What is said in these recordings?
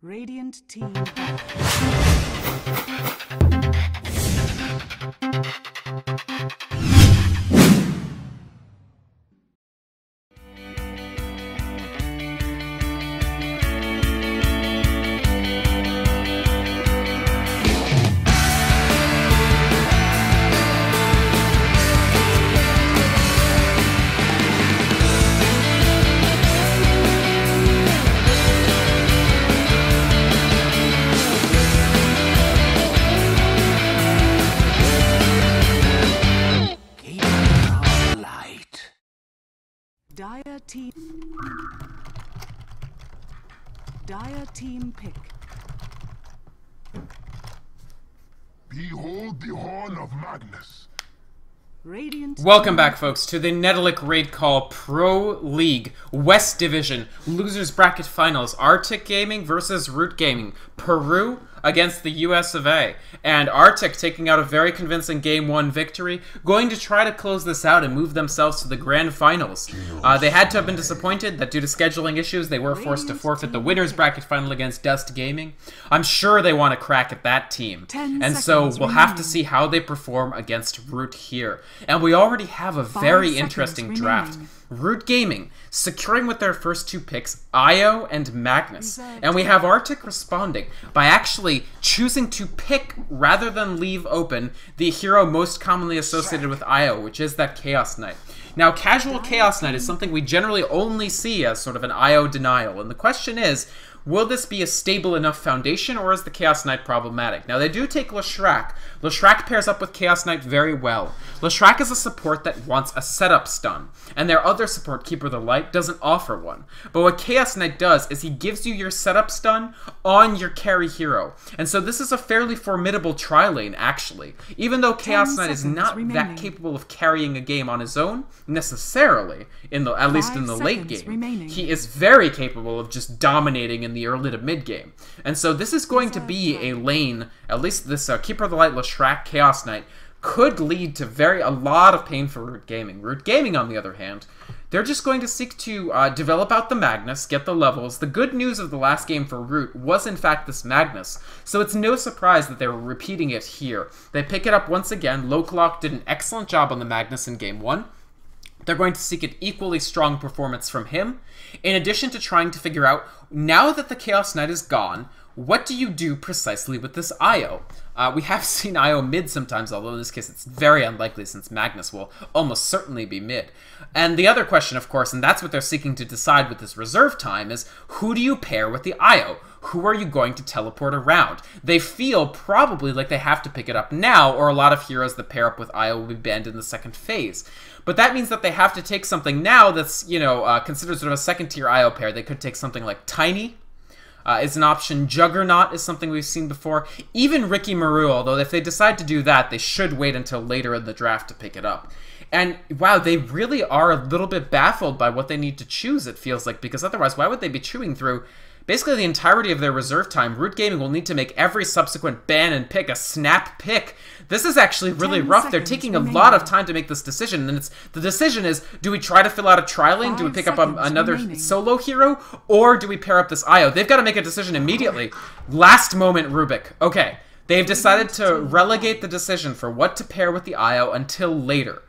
Radiant team. Dire team pick. Behold the horn of Magnus. Radiant. Welcome back, folks, to the Netolic Raid Call Pro League West Division Losers Bracket Finals. Artyk Gaming versus Root Gaming. Peru against the US of A. And Artyk taking out a very convincing Game 1 victory, going to try to close this out and move themselves to the Grand Finals. They had to have been disappointed that due to scheduling issues, they were forced to forfeit the Winners Bracket Final against Dust Gaming. I'm sure they want to crack at that team. And so we'll have to see how they perform against Root here. And we already have a very interesting draft. Root Gaming securing with their first two picks, Io and Magnus. And we have Artyk responding by actually choosing to pick, rather than leave open, the hero most commonly associated with Io, which is that Chaos Knight. Now, casual Chaos Knight is something we generally only see as sort of an Io denial, and the question is, will this be a stable enough foundation, or is the Chaos Knight problematic? Now, they do take Leshrac. Leshrac pairs up with Chaos Knight very well. Leshrac is a support that wants a setup stun, and their other support, Keeper of the Light, doesn't offer one. But what Chaos Knight does is he gives you your setup stun on your carry hero. And so this is a fairly formidable tri-lane, actually. Even though Chaos Knight is not that capable of carrying a game on his own, necessarily, at least in the late game, he is very capable of just dominating in the early to mid game. And so this is going to be a lane, at least this Keeper of the Light, Leshrac, Chaos Knight, could lead to a lot of pain for Root Gaming. Root Gaming, on the other hand, they're just going to seek to develop out the Magnus, get the levels. The good news of the last game for Root was, in fact, this Magnus, so it's no surprise that they were repeating it here. They pick it up once again. Lowclock did an excellent job on the Magnus in Game 1. They're going to seek an equally strong performance from him, in addition to trying to figure out, now that the Chaos Knight is gone, what do you do precisely with this Io? We have seen Io mid sometimes, although in this case it's very unlikely since Magnus will almost certainly be mid. And the other question, of course, and that's what they're seeking to decide with this reserve time, is who do you pair with the Io? Who are you going to teleport around? They feel probably like they have to pick it up now, or a lot of heroes that pair up with Io will be banned in the second phase. But that means that they have to take something now that's, you know, considered sort of a second-tier Io pair. They could take something like Tiny, is an option. Juggernaut is something we've seen before. Even Ricky Maru, although if they decide to do that, they should wait until later in the draft to pick it up. And, wow, they really are a little bit baffled by what they need to choose, it feels like, because otherwise, why would they be chewing through basically the entirety of their reserve time? Root Gaming will need to make every subsequent ban and pick a snap pick. This is actually really rough. They're taking a lot of time to make this decision, and the decision is, do we try to fill out a tri-lane? Do we pick up another solo hero? Or do we pair up this Io? They've got to make a decision immediately. Last moment Rubik. Okay, they've decided to relegate the decision for what to pair with the Io until later.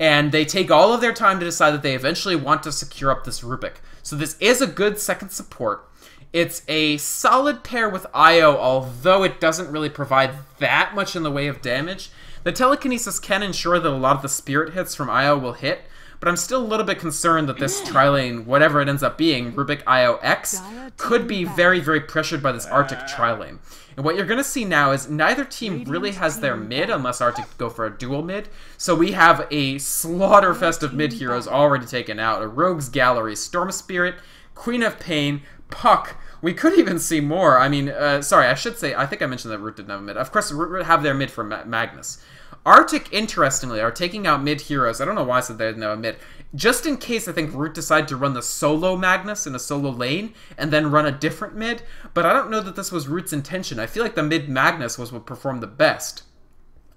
And they take all of their time to decide that they eventually want to secure up this Rubik. So this is a good second support. It's a solid pair with Io, although it doesn't really provide that much in the way of damage. The telekinesis can ensure that a lot of the spirit hits from Io will hit, but I'm still a little bit concerned that this tri-lane, whatever it ends up being, Rubik Io X, could be very, very pressured by this Artyk tri-lane. And what you're going to see now is neither team really has their mid, unless Artyk go for a dual mid. So we have a slaughterfest of mid heroes already taken out. A Rogue's Gallery, Storm Spirit, Queen of Pain, Puck. We could even see more. I mean, sorry, I should say, I think I mentioned that Root didn't have a mid. Of course, Root have their mid for Magnus. Artyk, interestingly, are taking out mid heroes. I don't know why I said they didn't have a mid. Just in case, I think Root decided to run the solo Magnus in a solo lane and then run a different mid. But I don't know that this was Root's intention. I feel like the mid Magnus was what performed the best.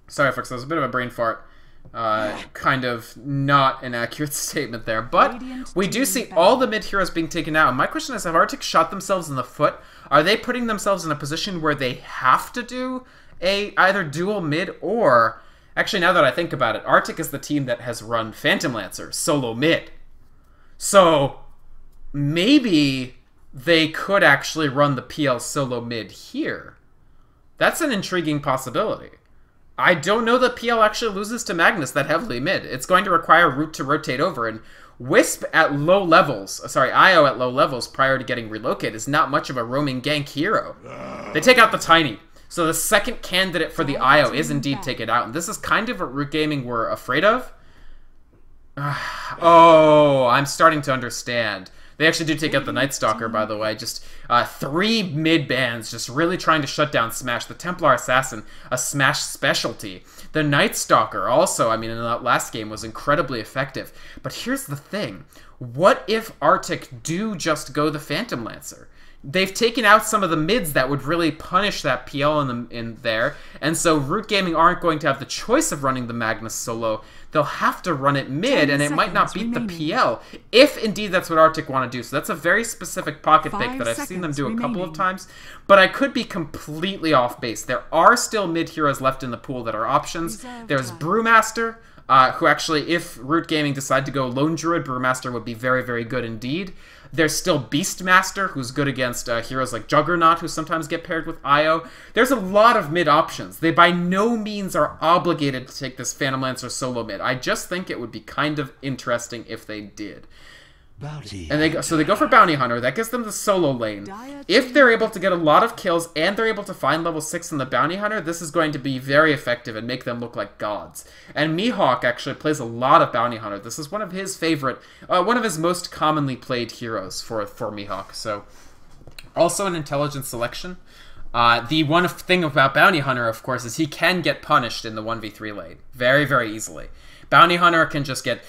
Sorry, folks, that was a bit of a brain fart. Kind of not an accurate statement there. But we do see all the mid heroes being taken out. And my question is, have Artyk shot themselves in the foot? Are they putting themselves in a position where they have to do a either dual mid or... Actually, now that I think about it, Artyk is the team that has run Phantom Lancer solo mid. So maybe they could actually run the PL solo mid here. That's an intriguing possibility. I don't know that PL actually loses to Magnus that heavily mid. It's going to require Root to rotate over, and Wisp at low levels, sorry, IO at low levels prior to getting relocated is not much of a roaming gank hero. They take out the Tiny. So the second candidate for the IO is indeed taken out, and this is kind of what Root Gaming were afraid of. Oh, I'm starting to understand. They actually do take out the Night Stalker, by the way. Just 3 mid bans, just really trying to shut down Smash. The Templar Assassin, a Smash specialty. The Night Stalker also, I mean, in that last game was incredibly effective. But here's the thing. What if Artyk do just go the Phantom Lancer? They've taken out some of the mids that would really punish that PL in there, and so Root Gaming aren't going to have the choice of running the Magnus solo. They'll have to run it mid, and it might not beat the PL, if indeed that's what Artyk want to do. So that's a very specific pocket pick that I've seen them do a couple of times, but I could be completely off base. There are still mid heroes left in the pool that are options. There's Brewmaster, who actually, if Root Gaming decide to go Lone Druid, Brewmaster would be very, very good indeed. There's still Beastmaster, who's good against heroes like Juggernaut, who sometimes get paired with Io. There's a lot of mid options. They by no means are obligated to take this Phantom Lancer solo mid. I just think it would be kind of interesting if they did. And they go for Bounty Hunter. That gives them the solo lane. If they're able to get a lot of kills and they're able to find level 6 in the Bounty Hunter, this is going to be very effective and make them look like gods. And Mihawk actually plays a lot of Bounty Hunter. This is one of his favorite, one of his most commonly played heroes for Mihawk. So, also an intelligent selection. The one thing about Bounty Hunter, of course, is he can get punished in the 1v3 lane very, very easily. Bounty Hunter can just get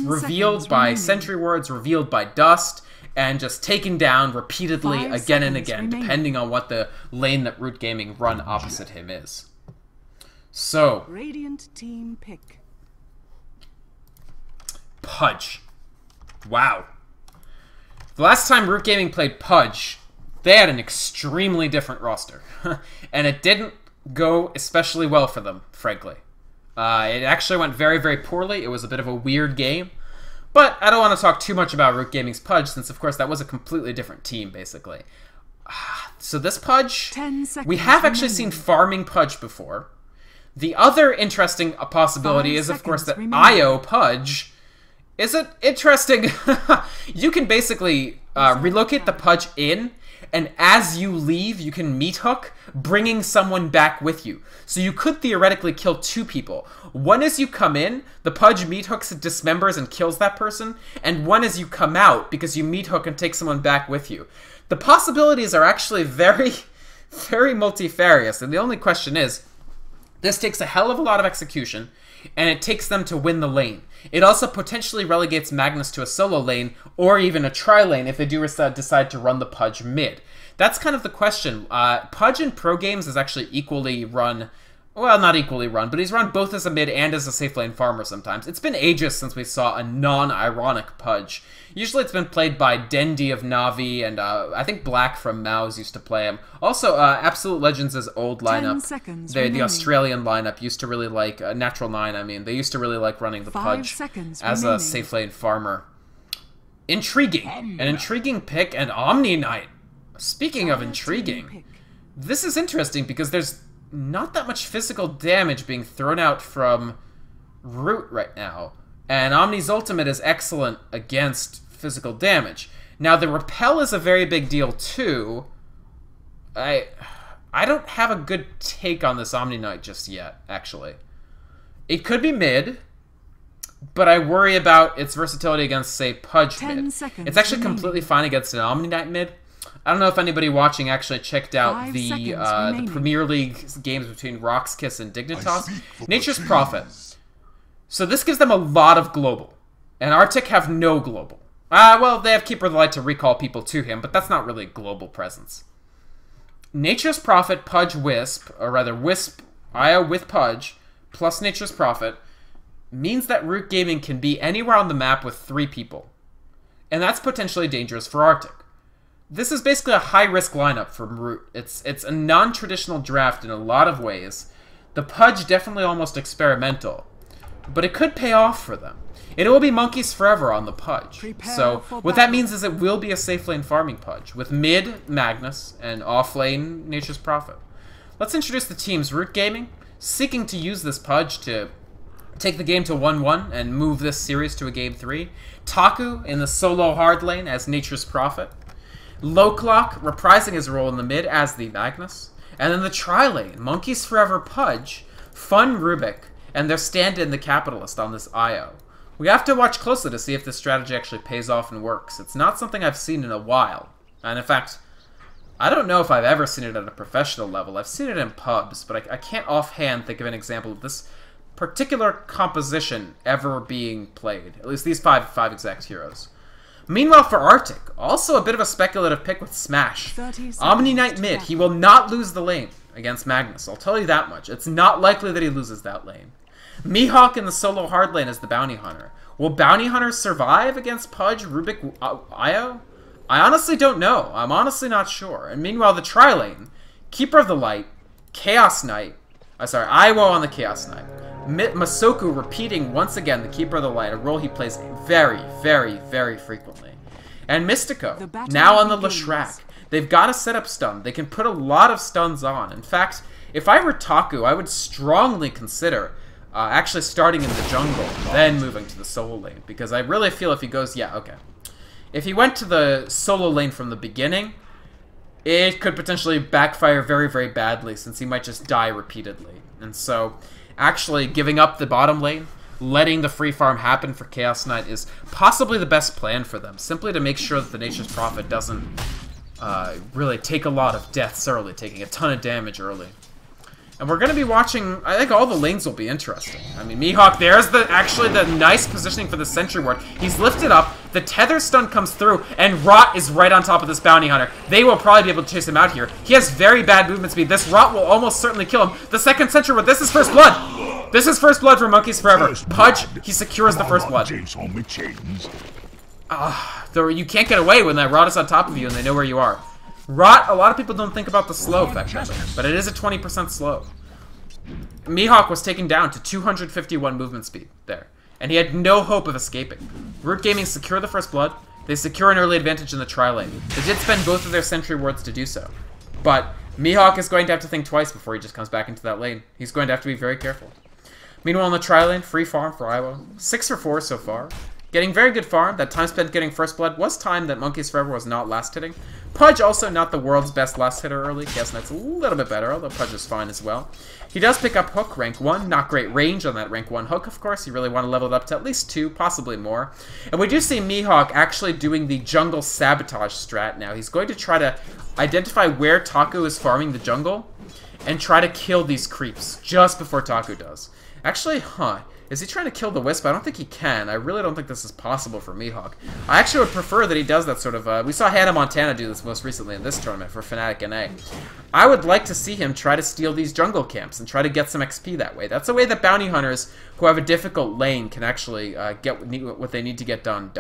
revealed by sentry wards, revealed by dust, and just taken down repeatedly again and again, depending on what the lane that Root Gaming run opposite him is. So, Radiant team pick. Pudge. Wow. The last time Root Gaming played Pudge, they had an extremely different roster. And it didn't go especially well for them, frankly. It actually went very, very poorly. It was a bit of a weird game. But I don't want to talk too much about Root Gaming's Pudge, since, of course, that was a completely different team, basically. So this Pudge, we have actually seen farming Pudge before. The other interesting possibility is, of course, that IO Pudge is it interesting. You can basically relocate the Pudge in, and as you leave, you can meat hook, bringing someone back with you. So you could theoretically kill 2 people. One as you come in, the Pudge meat hooks, dismembers, and kills that person, and one as you come out, because you meat hook and take someone back with you. The possibilities are actually very, very multifarious, and the only question is, this takes a hell of a lot of execution, and it takes them to win the lane. It also potentially relegates Magnus to a solo lane, or even a tri-lane if they do decide to run the Pudge mid. That's kind of the question. Pudge in pro games is actually equally run, well, not equally run, but he's run both as a mid and as a safe lane farmer sometimes. It's been ages since we saw a non-ironic Pudge. Usually it's been played by Dendi of Navi, and I think Black from Mouse used to play him. Also, Absolute Legends' old lineup, the Australian lineup, used to really like, Natural 9, I mean, they used to really like running the Pudge as a safe lane farmer. Intriguing. An intriguing pick, and Omni Knight. Speaking of intriguing, this is interesting because there's not that much physical damage being thrown out from Root right now. And Omni's ultimate is excellent against physical damage. Now, the repel is a very big deal, too. I don't have a good take on this Omni Knight just yet, actually. It could be mid, but I worry about its versatility against, say, Pudge mid. It's actually completely fine against an Omni Knight mid. I don't know if anybody watching actually checked out the Premier League games between Roxkiss and Dignitas. Nature's Prophet. So this gives them a lot of global. And Artyk have no global. Well, they have Keeper of the Light to recall people to him, but that's not really a global presence. Nature's Prophet, Pudge, Wisp, or rather Wisp, Io with Pudge, plus Nature's Prophet means that Root Gaming can be anywhere on the map with 3 people. And that's potentially dangerous for Artyk. This is basically a high-risk lineup from Root. It's a non-traditional draft in a lot of ways. The Pudge definitely almost experimental, but it could pay off for them. It will be monkeys forever on the Pudge. So what that means is it will be a safe lane farming Pudge, with mid Magnus and off lane Nature's Prophet. Let's introduce the teams. Root Gaming, seeking to use this Pudge to take the game to 1-1 and move this series to a game 3. Taku in the solo hard lane as Nature's Prophet. Lowclock reprising his role in the mid as the Magnus. And then the tri-lane, Monkeys Forever Pudge, Fun Rubik, and their stand-in the Capitalist on this IO. We have to watch closely to see if this strategy actually pays off and works. It's not something I've seen in a while. And in fact, I don't know if I've ever seen it at a professional level. I've seen it in pubs, but I can't offhand think of an example of this particular composition ever being played. At least these five exact heroes. Meanwhile, for Artyk, also a bit of a speculative pick with Smash. Omni Knight mid, he will not lose the lane against Magnus. I'll tell you that much. It's not likely that he loses that lane. Mihawk in the solo hard lane as the Bounty Hunter. Will Bounty Hunters survive against Pudge, Rubik, Io? I honestly don't know. I'm honestly not sure. And meanwhile, the tri-lane, Keeper of the Light, Chaos Knight, Iwo on the Chaos Knight. Masoku repeating once again the Keeper of the Light, a role he plays very, very, very frequently. And Mystico, now on the Leshrac. They've got a setup stun. They can put a lot of stuns on. In fact, if I were Taku, I would strongly consider actually starting in the jungle, then moving to the solo lane. Because I really feel if he goes, if he went to the solo lane from the beginning, it could potentially backfire very, very badly, since he might just die repeatedly. And so, actually giving up the bottom lane, letting the free farm happen for Chaos Knight is possibly the best plan for them, simply to make sure that the Nature's Prophet doesn't really take a lot of deaths early, taking a ton of damage early. And we're going to be watching, I think all the lanes will be interesting. I mean, Mihawk, there's actually the nice positioning for the Sentry Ward. He's lifted up, the Tether stun comes through, and Rot is right on top of this Bounty Hunter. They will probably be able to chase him out here. He has very bad movement speed. This Rot will almost certainly kill him. The second Sentry Ward, this is First Blood! This is First Blood for Monkeys Forever. Pudge, he secures the First Blood. You can't get away when that Rot is on top of you and they know where you are. Rot, a lot of people don't think about the slow effect of it, but it is a 20% slow. Mihawk was taken down to 251 movement speed there, and he had no hope of escaping. Root Gaming secure the First Blood. They secure an early advantage in the tri-lane. They did spend both of their Sentry Wards to do so, but Mihawk is going to have to think twice before he just comes back into that lane. He's going to have to be very careful. Meanwhile, in the tri-lane, free farm for Iwo. 6 for 4 so far. Getting very good farm. That time spent getting First Blood was time that Monkeys Forever was not last hitting. Pudge also not the world's best last hitter early. Chaos Knight's a little bit better, although Pudge is fine as well. He does pick up Hook, rank 1. Not great range on that rank 1 Hook, of course. You really want to level it up to at least 2, possibly more. And we do see Mihawk actually doing the jungle sabotage strat now. He's going to try to identify where Taku is farming the jungle and try to kill these creeps just before Taku does. Actually, is he trying to kill the Wisp? I don't think he can. I really don't think this is possible for Mihawk. I actually would prefer that he does that sort of... we saw Hannah Montana do this most recently in this tournament for Fnatic NA. I would like to see him try to steal these jungle camps and try to get some XP that way. That's a way that bounty hunters who have a difficult lane can actually get what they need to get done.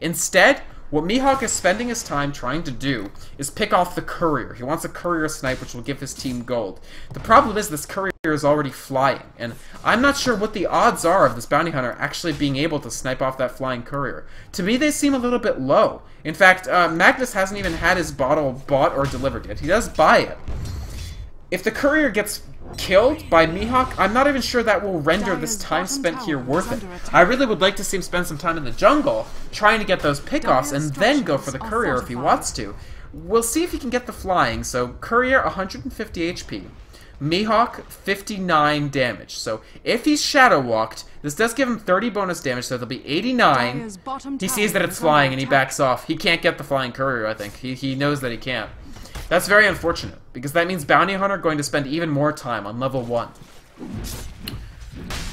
Instead, what Mihawk is spending his time trying to do is pick off the courier. He wants a courier snipe, which will give his team gold. The problem is this courier is already flying, and I'm not sure what the odds are of this bounty hunter actually being able to snipe off that flying courier. To me, they seem a little bit low. In fact, Magnus hasn't even had his bottle bought or delivered yet. He does buy it. If the courier gets killed by Mihawk, I'm not even sure that will render this time spent here worth it. I really would like to see him spend some time in the jungle trying to get those pickoffs and then go for the courier if he wants to. We'll see if he can get the flying. So courier 150 HP, Mihawk 59 damage. So if he's shadow walked, this does give him 30 bonus damage, so there'll be 89. He sees that it's flying and he backs off. He can't get the flying courier, I think. He knows that he can't. That's very unfortunate, because that means Bounty Hunter going to spend even more time on level 1.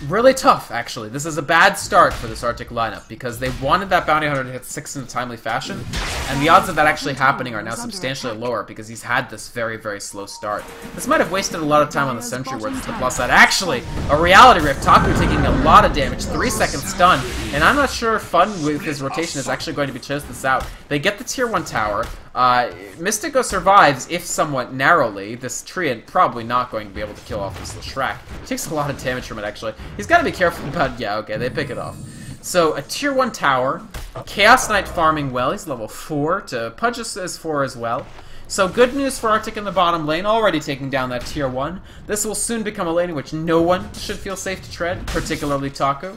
Really tough, actually. This is a bad start for this Artyk lineup because they wanted that Bounty Hunter to hit 6 in a timely fashion, and the odds of that actually happening are now substantially lower because he's had this very, very slow start. This might have wasted a lot of time on the Sentry Ward to the plus side. Actually, a Reality Rift, Taku taking a lot of damage, 3-second stun, and I'm not sure Fun with his rotation is actually going to be chase this out. They get the tier 1 tower. Mystico survives, if somewhat narrowly. This Treant probably not going to be able to kill off this Shrek. Takes a lot of damage from it, actually. He's got to be careful about... Yeah, okay, they pick it off. So, a tier 1 tower. Chaos Knight farming well. He's level 4. To Pudge is 4 as well. So, good news for Artyk in the bottom lane. Already taking down that tier 1. This will soon become a lane in which no one should feel safe to tread, particularly Taku.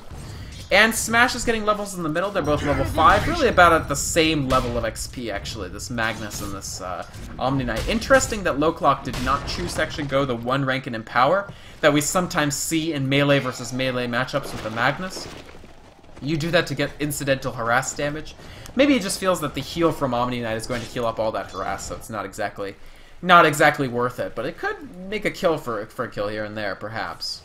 And Smash is getting levels in the middle. They're both level 5. Really about at the same level of XP, actually. This Magnus and this Omni Knight. Interesting that Lowclock did not choose to actually go the 1 rank in Empower that we sometimes see in melee versus melee matchups with the Magnus. You do that to get incidental harass damage. Maybe he just feels that the heal from Omni Knight is going to heal up all that harass, so it's not exactly worth it. But it could make a kill for a kill here and there, perhaps.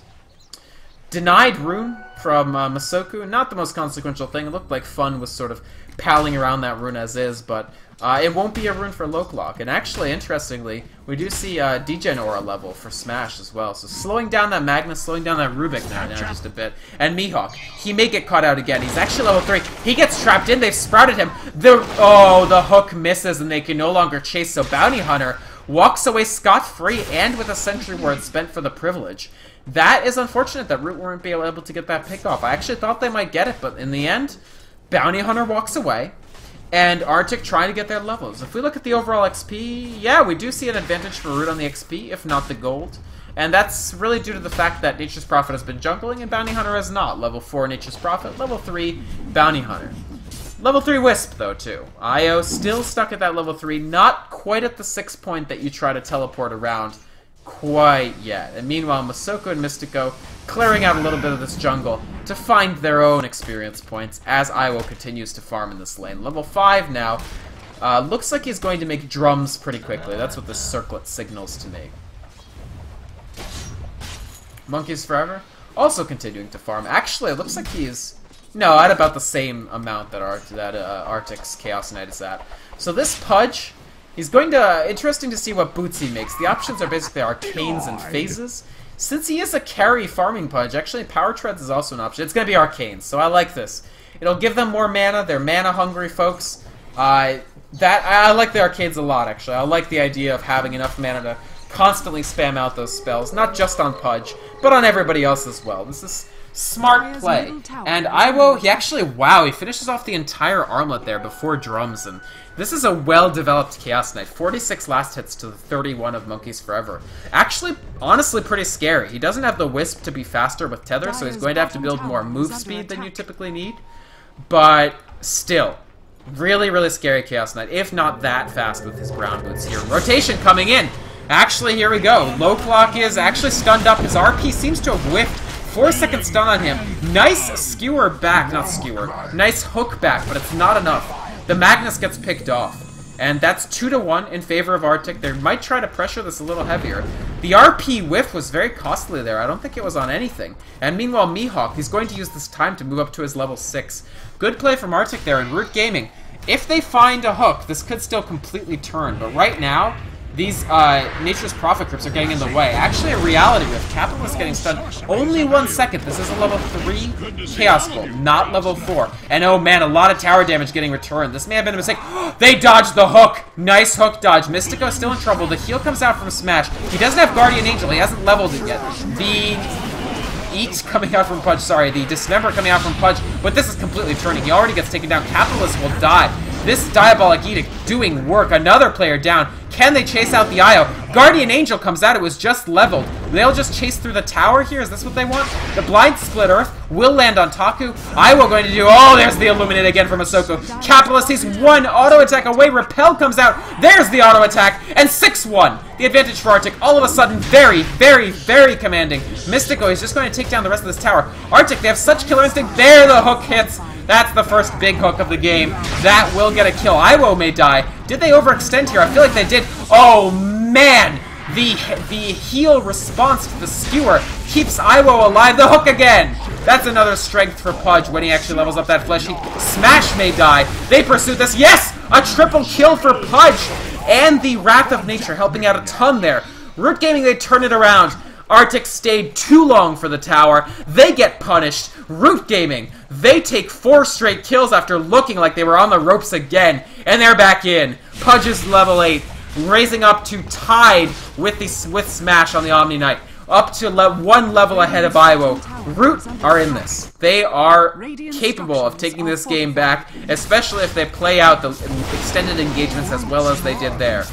Denied rune from Masoku. Not the most consequential thing. It looked like Fun was sort of palling around that rune as is, but it won't be a rune for Lowclock. And actually, interestingly, we do see Degen Aura level for Smash as well. So slowing down that Magnus, slowing down that Rubik now just a bit. And Mihawk, he may get caught out again. He's actually level 3. He gets trapped in. They've sprouted him. The hook misses and they can no longer chase. So Bounty Hunter walks away scot-free and with a Sentry Ward spent for the privilege. That is unfortunate that Root weren't able to get that pick off. I actually thought they might get it, but in the end, Bounty Hunter walks away, and Artyk trying to get their levels. If we look at the overall XP, yeah, we do see an advantage for Root on the XP, if not the gold. And that's really due to the fact that Nature's Prophet has been jungling, and Bounty Hunter has not. Level 4 Nature's Prophet, level 3 Bounty Hunter. Level 3 Wisp, though, too. Io still stuck at that level 3, not quite at the 6 point that you try to teleport around quite yet. And meanwhile, Masoku and Mystico clearing out a little bit of this jungle to find their own experience points as Iwo continues to farm in this lane. Level 5 now. Looks like he's going to make drums pretty quickly. That's what this circlet signals to me. Monkeys Forever also continuing to farm. Actually, it looks like he's... No, at about the same amount that Artyk's Chaos Knight is at. So this Pudge... He's going to... Interesting to see what boots he makes. The options are basically arcanes and phases. Since he is a carry farming Pudge, actually Power Treads is also an option. It's going to be arcanes, so I like this. It'll give them more mana. They're mana-hungry folks. I like the arcades a lot, actually. I like the idea of having enough mana to constantly spam out those spells. Not just on Pudge, but on everybody else as well. This is smart play. And Iwo, he actually... Wow, he finishes off the entire armlet there before drums, and... This is a well-developed Chaos Knight. 46 last hits to the 31 of Monkeys Forever. Actually, honestly, pretty scary. He doesn't have the Wisp to be faster with Tether, so he's going to have to build more move speed than you typically need. But still, really, really scary Chaos Knight, if not that fast with his brown boots here. Rotation coming in. Actually, here we go. Lowclock is actually stunned up. His RP seems to have whiffed. 4-second stun on him. Nice skewer back. Not skewer. Nice hook back, but it's not enough. The Magnus gets picked off, and that's 2-1 in favor of Artyk. They might try to pressure this a little heavier. The RP whiff was very costly there. I don't think it was on anything. And meanwhile, Mihawk, he's going to use this time to move up to his level 6. Good play from Artyk there, and Root Gaming. If they find a hook, this could still completely turn, but right now, these Nature's Prophet Crypts are getting in the way. Actually, a Reality Rift. Capitalist getting stunned. Only 1 second. This is a level 3 Chaos Bolt, not level 4. And oh man, a lot of tower damage getting returned. This may have been a mistake. They dodged the hook. Nice hook dodge. Mystico still in trouble. The heal comes out from Smash. He doesn't have Guardian Angel. He hasn't leveled it yet. The Eat coming out from Pudge. Sorry, the Dismember coming out from Pudge. But this is completely turning. He already gets taken down. Capitalist will die. This Diabolic Edict doing work. Another player down. Can they chase out the Io? Guardian Angel comes out. It was just leveled. They'll just chase through the tower here. Is this what they want? The Blind Split Earth will land on Taku. Io going to do... Oh, there's the Illuminate again from Ahsoka. Capitalist, he's 1 auto attack away. Repel comes out. There's the auto attack. And 6-1. The advantage for Artyk. All of a sudden, very, very, very commanding. Mystico is just going to take down the rest of this tower. Artyk, they have such killer instinct. There the hook hits. That's the first big hook of the game. That will get a kill. Iwo may die. Did they overextend here? I feel like they did. Oh, man! The heal response to the skewer keeps Iwo alive. The hook again! That's another strength for Pudge when he actually levels up that flesh. Smash may die. They pursue this. Yes! A triple kill for Pudge! And the Wrath of Nature helping out a ton there. Root Gaming, they turn it around. Artyk stayed too long for the tower. They get punished. Root Gaming, they take 4 straight kills after looking like they were on the ropes again. And they're back in. Pudge is level 8. Raising up to tied with Smash on the Omni Knight. Up to one level ahead of Iwo. Root are in this. They are capable of taking this game back, especially if they play out the extended engagements as well as they did there.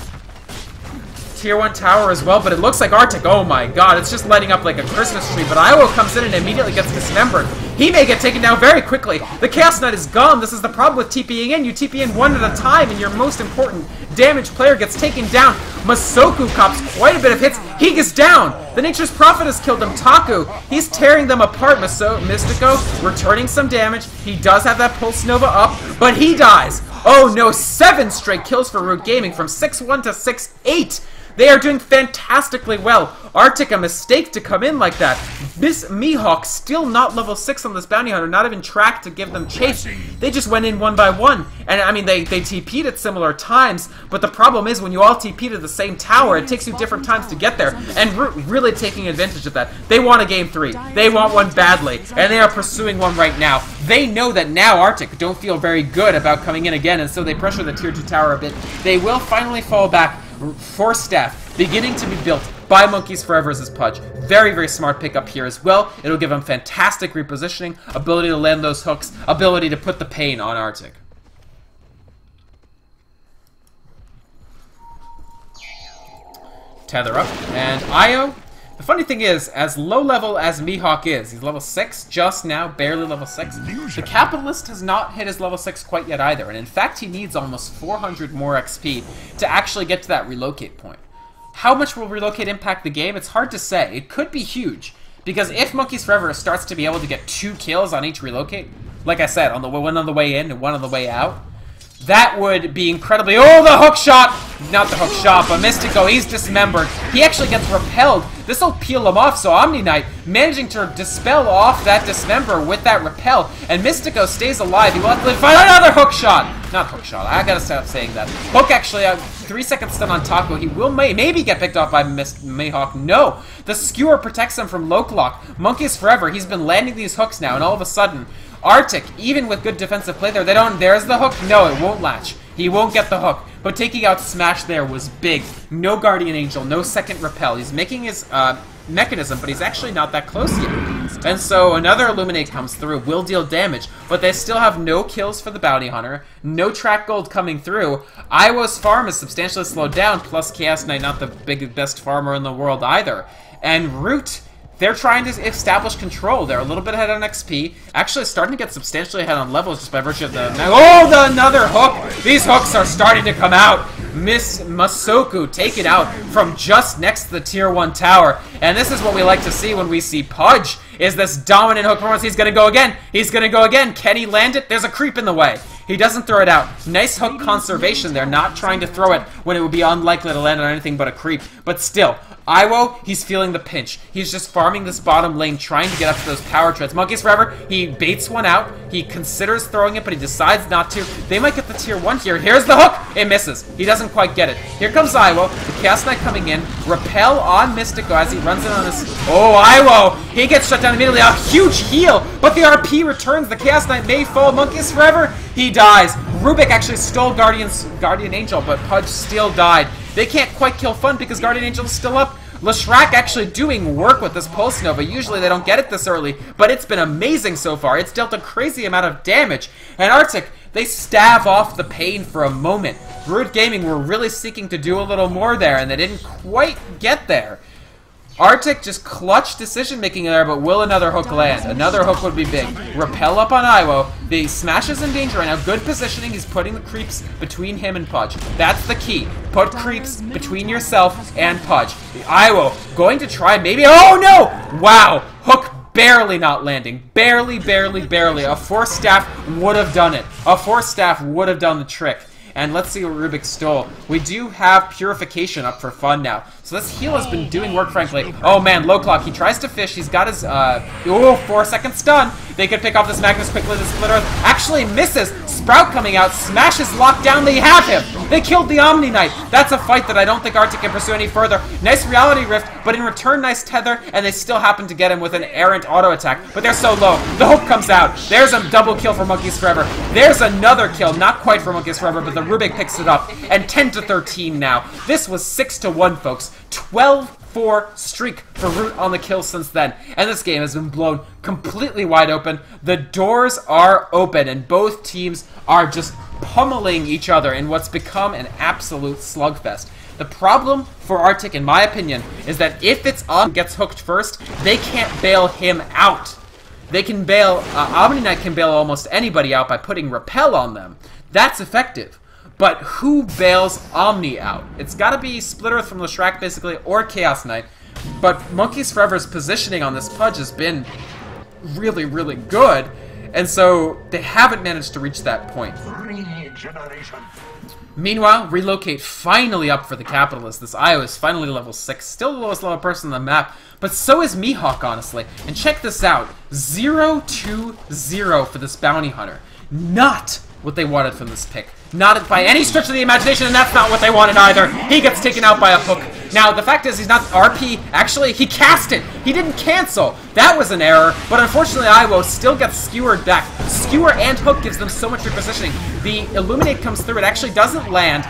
Tier 1 tower as well, but it looks like Artyk, oh my god, it's just lighting up like a Christmas tree, but Iwo comes in and immediately gets dismembered. He may get taken down very quickly. The Chaos Knight is gone. This is the problem with TPing in. You TP in one at a time, and your most important damage player gets taken down. Masoku cops quite a bit of hits. He gets down. The Nature's Prophet has killed him. Taku, he's tearing them apart. Mystico returning some damage. He does have that Pulse Nova up, but he dies. Oh no, 7 straight kills for Root Gaming from 6-1 to 6-8. They are doing fantastically well. Artyk, a mistake to come in like that. Miss Mihawk still not level 6 on this bounty hunter, not even tracked to give them chase. They just went in one by one. And I mean, they TP'd at similar times, but the problem is when you all TP to the same tower, it takes you different times to get there. And Root really taking advantage of that. They want a game 3. They want one badly, and they are pursuing one right now. They know that now Artyk don't feel very good about coming in again, and so they pressure the tier 2 tower a bit. They will finally fall back. Force Staff beginning to be built by Monkeys Forever as his Pudge. Very, very smart pickup here as well. It'll give him fantastic repositioning, ability to land those hooks, ability to put the pain on Artyk. Tether up, and Io. The funny thing is, as low level as Mihawk is, he's level 6 just now, barely level 6. The Capitalist has not hit his level 6 quite yet either, and in fact he needs almost 400 more XP to actually get to that relocate point. How much will relocate impact the game? It's hard to say. It could be huge, because if Monkeys Forever starts to be able to get 2 kills on each relocate, like I said, one on the way in and one on the way out, that would be incredibly... Oh, the hook shot! Not the hook shot, but Mystico, he's dismembered. He actually gets repelled. This will peel him off, so Omni Knight managing to dispel off that dismember with that repel, and Mystico stays alive. He will have to find another hook shot! Not hook shot, I gotta stop saying that. Hook actually, 3-second stun on Taco. He will maybe get picked off by Mihawk. No! The skewer protects him from Loke Lock. Monkeys Forever, he's been landing these hooks now, and all of a sudden... Artyk, even with good defensive play there, there's the hook. No, it won't latch. He won't get the hook. But taking out Smash there was big. No Guardian Angel, no second repel. He's making his mechanism, but he's actually not that close yet. And so another Illuminate comes through, will deal damage, but they still have no kills for the Bounty Hunter, no track gold coming through. Iwo's farm is substantially slowed down, plus Chaos Knight not the best farmer in the world either. And Root... They're trying to establish control. They're a little bit ahead on XP. Actually starting to get substantially ahead on levels just by virtue of the... Oh, another hook! These hooks are starting to come out. Miss Masoku taken out from just next to the tier 1 tower. And this is what we like to see when we see Pudge. Is this dominant hook performance. He's going to go again. He's going to go again. Can he land it? There's a creep in the way. He doesn't throw it out. Nice hook conservation there. Not trying to throw it when it would be unlikely to land on anything but a creep. But still... Iwo, he's feeling the pinch. He's just farming this bottom lane, trying to get up to those power treads. Monkeys Forever, he baits one out. He considers throwing it, but he decides not to. They might get the tier 1 here. Here's the hook! It misses. He doesn't quite get it. Here comes Iwo. The Chaos Knight coming in. Repel on Mystico as he runs in on this. Oh, Iwo! He gets shut down immediately. A huge heal, but the RP returns. The Chaos Knight may fall. Monkeys Forever, he dies. Rubik actually stole Guardian Angel, but Pudge still died. They can't quite kill Fun because Guardian Angel is still up. Leshrac actually doing work with this Pulse Nova. Usually they don't get it this early, but it's been amazing so far. It's dealt a crazy amount of damage. And Artyk, they stave off the pain for a moment. Root Gaming were really seeking to do a little more there, and they didn't quite get there. Artyk just clutch decision making there, but will another hook land? Another hook would be big. Repel up on Iwo. The Smash is in danger right now. Good positioning. He's putting the creeps between him and Pudge. That's the key. Put creeps between yourself and Pudge. The Iwo going to try maybe. Oh no! Wow. Hook barely not landing. Barely, barely, barely. A Force Staff would have done it. A Force Staff would have done the trick. And let's see what Rubik stole. We do have Purification up for Fun now. So this heal has been doing work, frankly. Oh man, low clock. He tries to fish. He's got his 4-second stun. They could pick off this Magnus quickly. The Split Earth actually misses. Sprout coming out. Smash is locked down. They have him. They killed the Omni Knight. That's a fight that I don't think Artyk can pursue any further. Nice Reality Rift, but in return, nice Tether, and they still happen to get him with an errant auto attack. But they're so low. The hook comes out. There's a double kill for Monkeys Forever. There's another kill. Not quite for Monkeys Forever, but the Rubik picks it up. And 10-13 now. This was 6-1, folks. 12-4 streak for Root on the kill since then. And this game has been blown completely wide open. The doors are open, and both teams are just pummeling each other in what's become an absolute slugfest. The problem for Artyk, in my opinion, is that if it's on gets hooked first, they can't bail him out. They can bail, Omni Knight can bail almost anybody out by putting Repel on them. That's effective. But who bails Omni out? It's got to be Split Earth from Leshrac, basically, or Chaos Knight. But Monkeys Forever's positioning on this Pudge has been really, really good. And so they haven't managed to reach that point. Meanwhile, Relocate finally up for the Capitalist. This IO is finally level 6. Still the lowest level person on the map. But so is Mihawk, honestly. And check this out. 0-2-0 for this Bounty Hunter. Not what they wanted from this pick. Not by any stretch of the imagination, and that's not what they wanted either. He gets taken out by a hook. Now, the fact is, he's not RP. Actually, he cast it. He didn't cancel. That was an error, but unfortunately, Iwo still gets skewered back. Skewer and hook gives them so much repositioning. The Illuminate comes through. It actually doesn't land.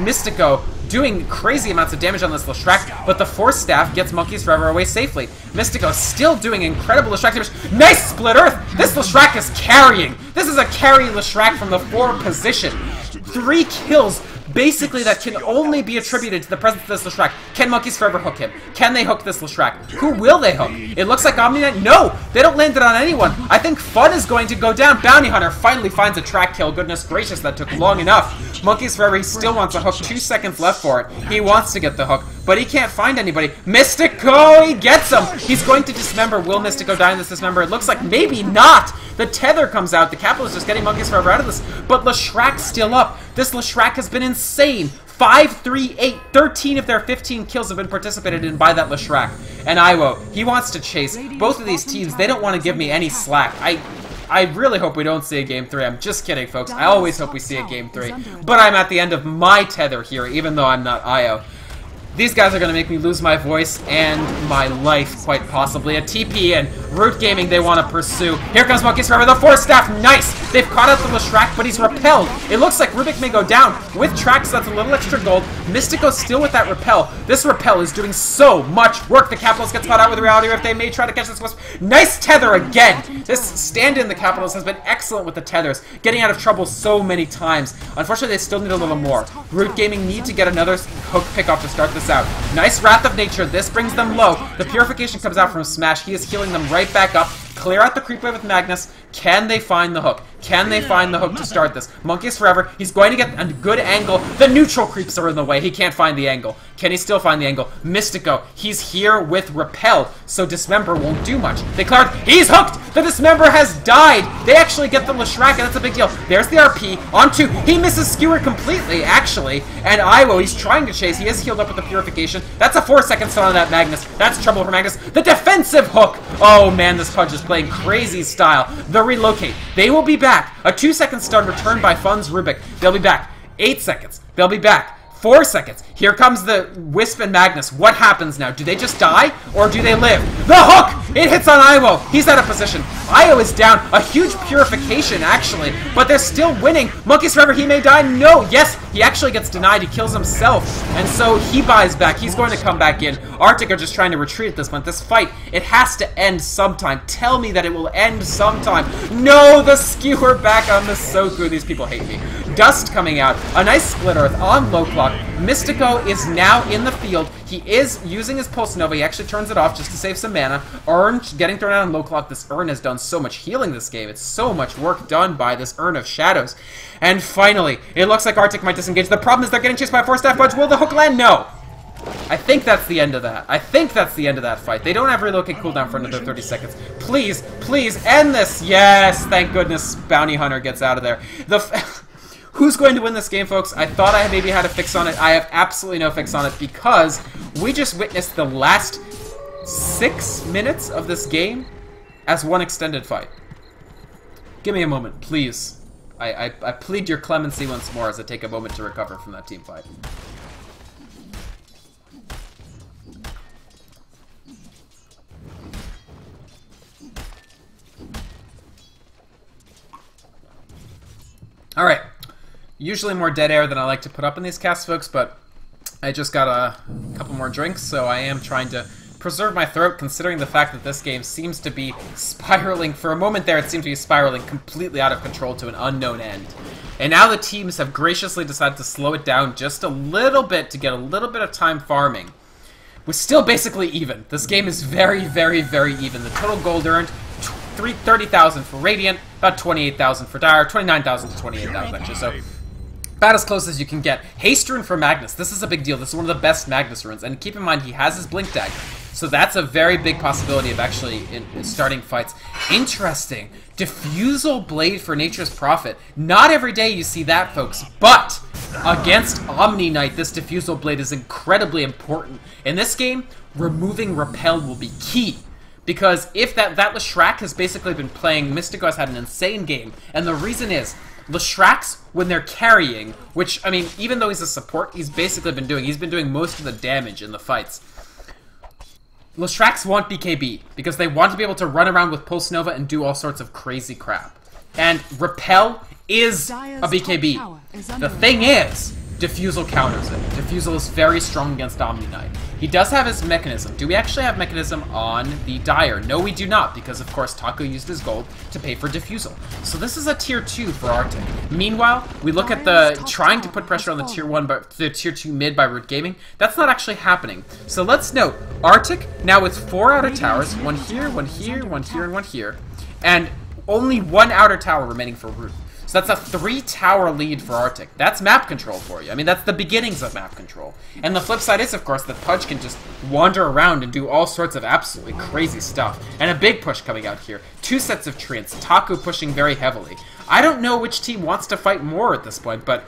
Mystico doing crazy amounts of damage on this Leshrac, but the Force Staff gets Monkeys Forever away safely. Mystico still doing incredible Leshrac damage. Nice Split Earth! This Leshrac is carrying! This is a carry Leshrac from the 4 position. 3 kills, basically, that can only be attributed to the presence of this Leshrac. Can Monkeys Forever hook him? Can they hook this Leshrac? Who will they hook? It looks like Omni Knight. No! They don't land it on anyone. I think Fun is going to go down. Bounty Hunter finally finds a track kill. Goodness gracious, that took long enough. Monkeys Forever, he still wants a hook. 2 seconds left for it. He wants to get the hook, but he can't find anybody. Mystico, he gets him! He's going to dismember. Will Mystico die in this dismember? It looks like maybe not. The Tether comes out. The Capitalist is getting Monkeys Forever out of this, but Leshrac's still up. This Leshrac has been insane. 5, 3, 8, 13 of their 15 kills have been participated in by that Leshrac. And Iwo, he wants to chase. Both of these teams, they don't want to give me any slack. I really hope we don't see a Game 3. I'm just kidding, folks. I always hope we see a Game 3. But I'm at the end of my tether here, even though I'm not Io. These guys are going to make me lose my voice and my life, quite possibly. A TP and Root Gaming they want to pursue. Here comes Monkeys Forever, the Force Staff, nice! They've caught up to Leshrac, but he's repelled. It looks like Rubik may go down. With tracks, that's a little extra gold. Mystico still with that repel. This repel is doing so much work. The Capitalist gets caught out with Reality Rift. They may try to catch this Wisp. Nice tether again! This stand-in the Capitalist has been excellent with the tethers, getting out of trouble so many times. Unfortunately, they still need a little more. Root Gaming need to get another hook pickoff to start this out. Nice Wrath of Nature. This brings them low. The Purification comes out from Smash. He is healing them right back up. Clear out the creep wave with Magnus. Can they find the hook? Can they find the hook to start this? Monkeys Forever. He's going to get a good angle. The neutral creeps are in the way. He can't find the angle. Can he still find the angle? Mystico. He's here with Repel, so Dismember won't do much. They cleared. He's hooked! The Dismember has died! They actually get the Leshrac, and that's a big deal. There's the RP. On 2. He misses Skewer completely, actually. And Iwo, he's trying to chase. He is healed up with the Purification. That's a 4-second stun on that Magnus. That's trouble for Magnus. The defensive hook! Oh man, this Pudge is playing crazy style. The Relocate. They will be back. A 2-second stun returned by Fun's Rubik. They'll be back. 8 seconds. They'll be back. 4 seconds. Here comes the Wisp and Magnus. What happens now? Do they just die? Or do they live? The hook! It hits on Iwo. He's out of position. Io is down. A huge Purification, actually. But they're still winning. Monkeys Forever, he may die. No. Yes, he actually gets denied. He kills himself. And so he buys back. He's going to come back in. Artyk are just trying to retreat at this point. This fight, it has to end sometime. Tell me that it will end sometime. No, the Skewer back on the Soku. These people hate me. Dust coming out. A nice Split Earth on low clock. Mystico is now in the field. He is using his Pulse Nova. He actually turns it off just to save some mana. Urn getting thrown out on low clock. This Urn has done so much healing this game. It's so much work done by this Urn of Shadows. And finally, it looks like Artyk might disengage. The problem is they're getting chased by a 4-staff Pudge. Will the hook land? No. I think that's the end of that. I think that's the end of that fight. They don't have Relocate cooldown for another 30 seconds. Please, please end this. Yes, thank goodness Bounty Hunter gets out of there. Who's going to win this game, folks? I thought I maybe had a fix on it. I have absolutely no fix on it because we just witnessed the last 6 minutes of this game as one extended fight. Give me a moment, please. I plead your clemency once more as I take a moment to recover from that team fight. Alright. Usually more dead air than I like to put up in these casts, folks, but I just got a couple more drinks, so I am trying to preserve my throat, considering the fact that this game seems to be spiraling. For a moment there, it seemed to be spiraling completely out of control to an unknown end. And now the teams have graciously decided to slow it down just a little bit to get a little bit of time farming. We're still basically even. This game is very, very, very even. The total gold earned, 30,000 for Radiant, about 28,000 for Dire, 29,000 to 28,000 actually, so about as close as you can get. Haste rune for Magnus. This is a big deal. This is one of the best Magnus runes, and keep in mind he has his Blink Dagger, so that's a very big possibility of actually in starting fights. Interesting. Diffusal Blade for Nature's Prophet. Not every day you see that, folks, but against Omni Knight, this Diffusal Blade is incredibly important. In this game, removing Repel will be key. Because if that Leshrac has basically been playing, Mystico has had an insane game, and the reason is, Leshracs, when they're carrying, which, I mean, even though he's a support, he's been doing most of the damage in the fights. Leshracs want BKB, because they want to be able to run around with Pulse Nova and do all sorts of crazy crap. And Repel is a BKB. The thing is, Diffusal counters it. Diffusal is very strong against Omni Knight. He does have his Mechanism. Do we actually have Mechanism on the Dire? No, we do not, because of course Taco used his gold to pay for Diffusal. So this is a tier 2 for Artyk. Meanwhile, we look at the trying to put pressure on the tier 1, but the tier 2 mid by Root Gaming. That's not actually happening. So let's note, Artyk now with 4 outer towers, one here, one here, one here, and one here, and only 1 outer tower remaining for Root. So that's a 3-tower lead for Artyk. That's map control for you. I mean, that's the beginnings of map control. And the flip side is, of course, that Pudge can just wander around and do all sorts of absolutely crazy stuff. And a big push coming out here. 2 sets of treants. Taku pushing very heavily. I don't know which team wants to fight more at this point, but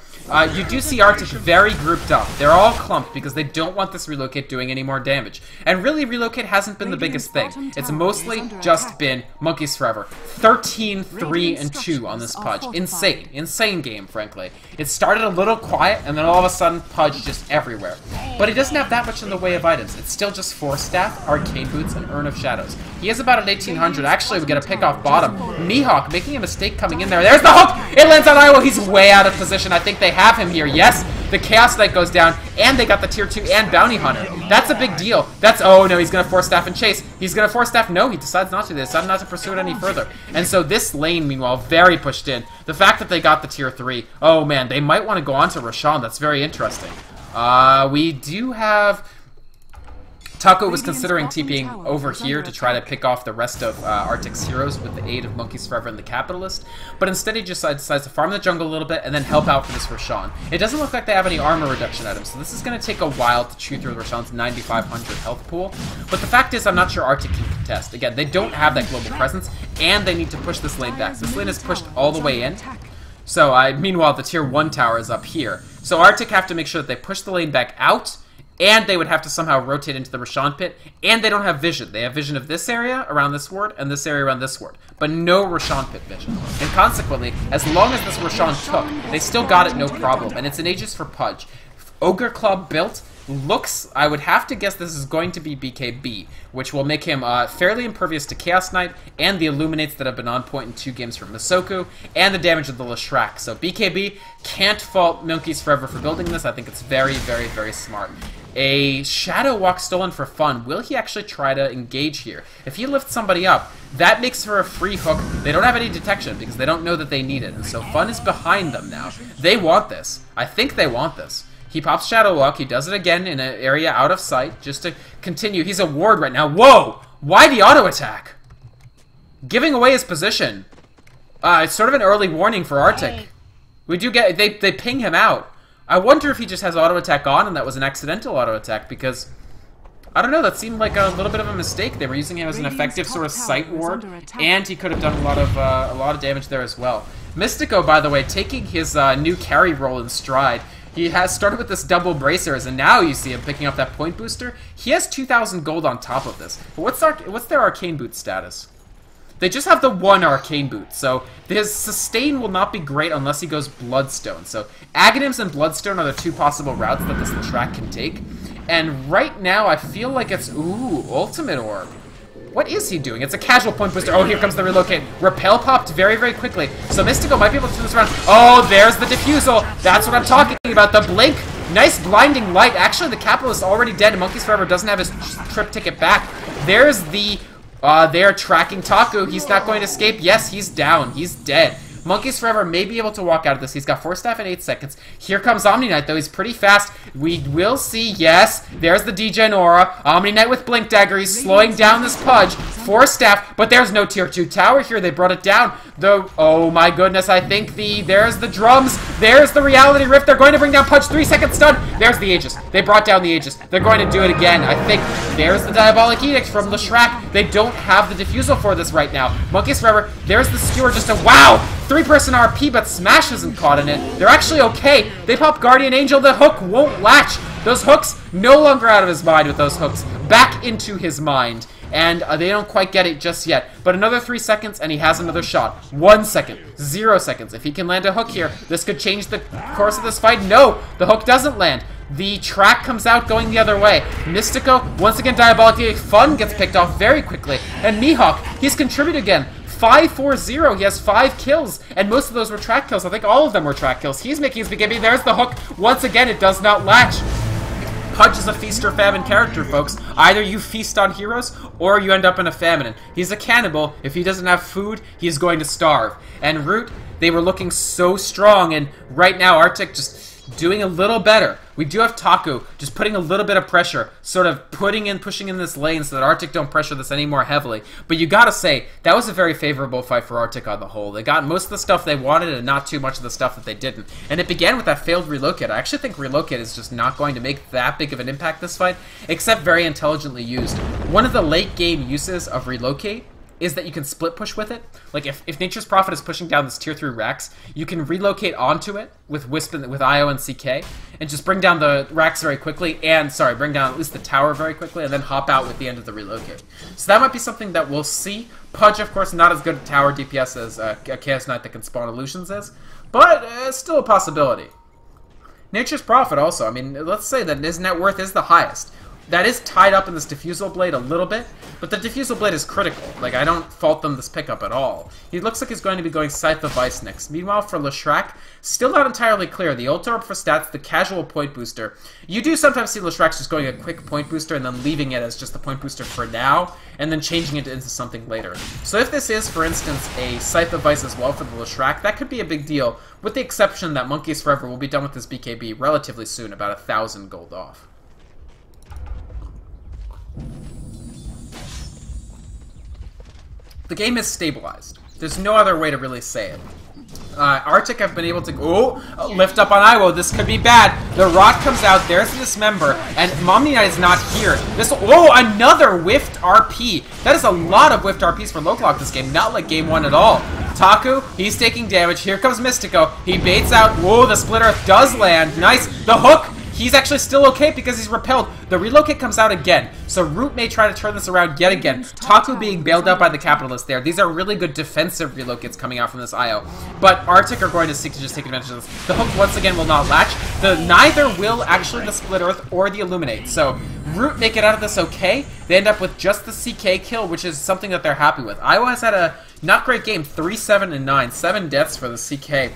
you do see Artyk very grouped up. They're all clumped because they don't want this relocate doing any more damage. And really, relocate hasn't been the biggest thing. It's mostly just been Monkeys Forever. 13, 3, and 2 on this Pudge. Insane. Insane game, frankly. It started a little quiet, and then all of a sudden, Pudge just everywhere. But he doesn't have that much in the way of items. It's still just Force Staff, Arcane Boots, and Urn of Shadows. He has about an 1800. Actually, we get a pick off bottom. Mihawk making a mistake coming in there. There's the hook! It lands on Iowa. He's way out of position. I think they have him here. Yes, the Chaos Knight goes down, and they got the tier 2 and Bounty Hunter. That's a big deal. That's, oh no, he's going to Force Staff and chase. He's going to Force Staff. No, he decides not to. They decide not to pursue it any further. And so this lane, meanwhile, very pushed in. The fact that they got the tier 3, oh man, they might want to go on to Roshan. That's very interesting. We do have... Taco was considering TPing over here to try to pick off the rest of Artyk's heroes with the aid of Monkeys Forever and the Capitalist, but instead he just decides to farm the jungle a little bit and then help out for this Roshan. It doesn't look like they have any armor reduction items, so this is going to take a while to chew through Roshan's 9,500 health pool, but the fact is I'm not sure Artyk can contest. Again, they don't have that global presence, and they need to push this lane back. This lane is pushed all the way in, so meanwhile the tier 1 tower is up here. So Artyk have to make sure that they push the lane back out, and they would have to somehow rotate into the Roshan pit, and they don't have vision. They have vision of this area around this ward, and this area around this ward, but no Roshan pit vision. And consequently, as long as this Roshan took, they still got it no problem, and it's an Aegis for Pudge. Ogre Club built looks, I would have to guess this is going to be BKB, which will make him fairly impervious to Chaos Knight and the Illuminates that have been on point in 2 games from Masoku, and the damage of the Leshrac. So BKB, can't fault Monkeys Forever for building this. I think it's very, very, very smart. A Shadow Walk stolen for fun. Will he actually try to engage here? If he lifts somebody up, that makes for a free hook. They don't have any detection because they don't know that they need it, and so Fun is behind them now. They want this. I think they want this. He pops Shadow Walk. He does it again in an area out of sight just to continue. He's a ward right now. Whoa! Why the auto attack? Giving away his position. It's sort of an early warning for Artyk. We do get... They ping him out. I wonder if he just has auto attack on and that was an accidental auto attack because... I don't know, that seemed like a little bit of a mistake. They were using him as an effective sort of sight ward, and he could have done a lot of damage there as well. Mystico, by the way, taking his new carry role in stride. He has started with this double bracers, and now you see him picking up that point booster. He has 2,000 gold on top of this. But what's their arcane boot status? They just have the one arcane boot, so his sustain will not be great unless he goes Bloodstone. So Aghanims and Bloodstone are the two possible routes that this Leshrac can take. And right now, I feel like it's... Ooh, Ultimate Orb. What is he doing? It's a casual point booster. Oh, here comes the relocate. Repel popped very, very quickly. So Mystico might be able to turn this around. Oh, there's the Diffusal. That's what I'm talking about. The Blink. Nice blinding light. Actually, the Capitalist is already dead. Monkeys Forever doesn't have his trip ticket back. There's the... they're tracking Taku. He's not going to escape. Yes, he's down. He's dead. Monkeys Forever may be able to walk out of this. He's got 4 staff in 8 seconds. Here comes Omni Knight, though. He's pretty fast. We will see. Yes, there's the Degen Aura. Omni Knight with Blink Dagger. He's slowing down this Pudge. 4 staff, but there's no tier 2 tower here. They brought it down. Though, oh my goodness, I think there's the drums. There's the Reality Rift. They're going to bring down Pudge. 3 second stun. There's the Aegis. They brought down the Aegis. They're going to do it again. I think there's the Diabolic Edict from Leshrac. They don't have the Diffusal for this right now. Monkeys Forever. There's the Skewer. Just a wow. 3-person RP, but Smash isn't caught in it. They're actually okay. They pop Guardian Angel. The hook won't latch. Those hooks, no longer out of his mind with those hooks. Back into his mind. And they don't quite get it just yet. But another 3 seconds, and he has another shot. 1 second. 0 seconds. If he can land a hook here, this could change the course of this fight. No, the hook doesn't land. The track comes out going the other way. Mystico, once again, Diabolically Fun gets picked off very quickly. And Mihawk, he's contributed again. 5-4-0. He has 5 kills, and most of those were track kills. I think all of them were track kills. He's making his beginning. There's the hook. Once again, it does not latch. Pudge is a feast or famine character, folks. Either you feast on heroes, or you end up in a famine. He's a cannibal. If he doesn't have food, he's going to starve. And Root, they were looking so strong, and right now, Artyk just doing a little better. We do have Taku just putting a little bit of pressure, sort of pushing in this lane so that Artyk don't pressure this any more heavily. But you gotta say, that was a very favorable fight for Artyk on the whole. They got most of the stuff they wanted and not too much of the stuff that they didn't. And it began with that failed relocate. I actually think relocate is just not going to make that big of an impact this fight, except very intelligently used. One of the late game uses of relocate is that you can split push with it. Like if Nature's Prophet is pushing down this tier 3 Rax, you can relocate onto it with Wisp with IO and CK and just bring down the Rax very quickly and bring down at least the tower very quickly and then hop out with the end of the relocate. So that might be something that we'll see. Pudge, of course, not as good at tower DPS as a Chaos Knight that can spawn illusions is, but still a possibility. Nature's Prophet also, I mean, let's say that his net worth is the highest. That is tied up in this Diffusal Blade a little bit, but the Diffusal Blade is critical. Like, I don't fault them this pickup at all. He looks like he's going to be going Scythe of Ice next. Meanwhile, for Leshrac, still not entirely clear. The Ult Orb for stats, the casual point booster. You do sometimes see Leshrac just going a quick point booster and then leaving it as just the point booster for now, and then changing it into something later. So if this is, for instance, a Scythe of Ice as well for the Leshrac, that could be a big deal, with the exception that Monkeys Forever will be done with this BKB relatively soon, about 1,000 gold off. The game is stabilized. There's no other way to really say it. Artyk have been able to lift up on Iwo. This could be bad. The Rot comes out. There's the Dismember, and Omni Knight is not here. Another whiffed RP. That is a lot of whiffed RPs for Lovelock this game. Not like game 1 at all. Taku, he's taking damage. Here comes Mystico. He baits out. Whoa, the Split Earth does land. Nice. The hook. He's actually still okay because he's repelled. The relocate comes out again, so Root may try to turn this around yet again. Taku being bailed out by the Capitalist there. These are really good defensive relocates coming out from this IO. But Artyk are going to seek to just take advantage of this. The hook once again will not latch. Neither will actually the Split Earth or the Illuminate. So Root make it out of this okay. They end up with just the CK kill, which is something that they're happy with. Iowa has had a not great game, 3-7-9, 7 deaths for the CK.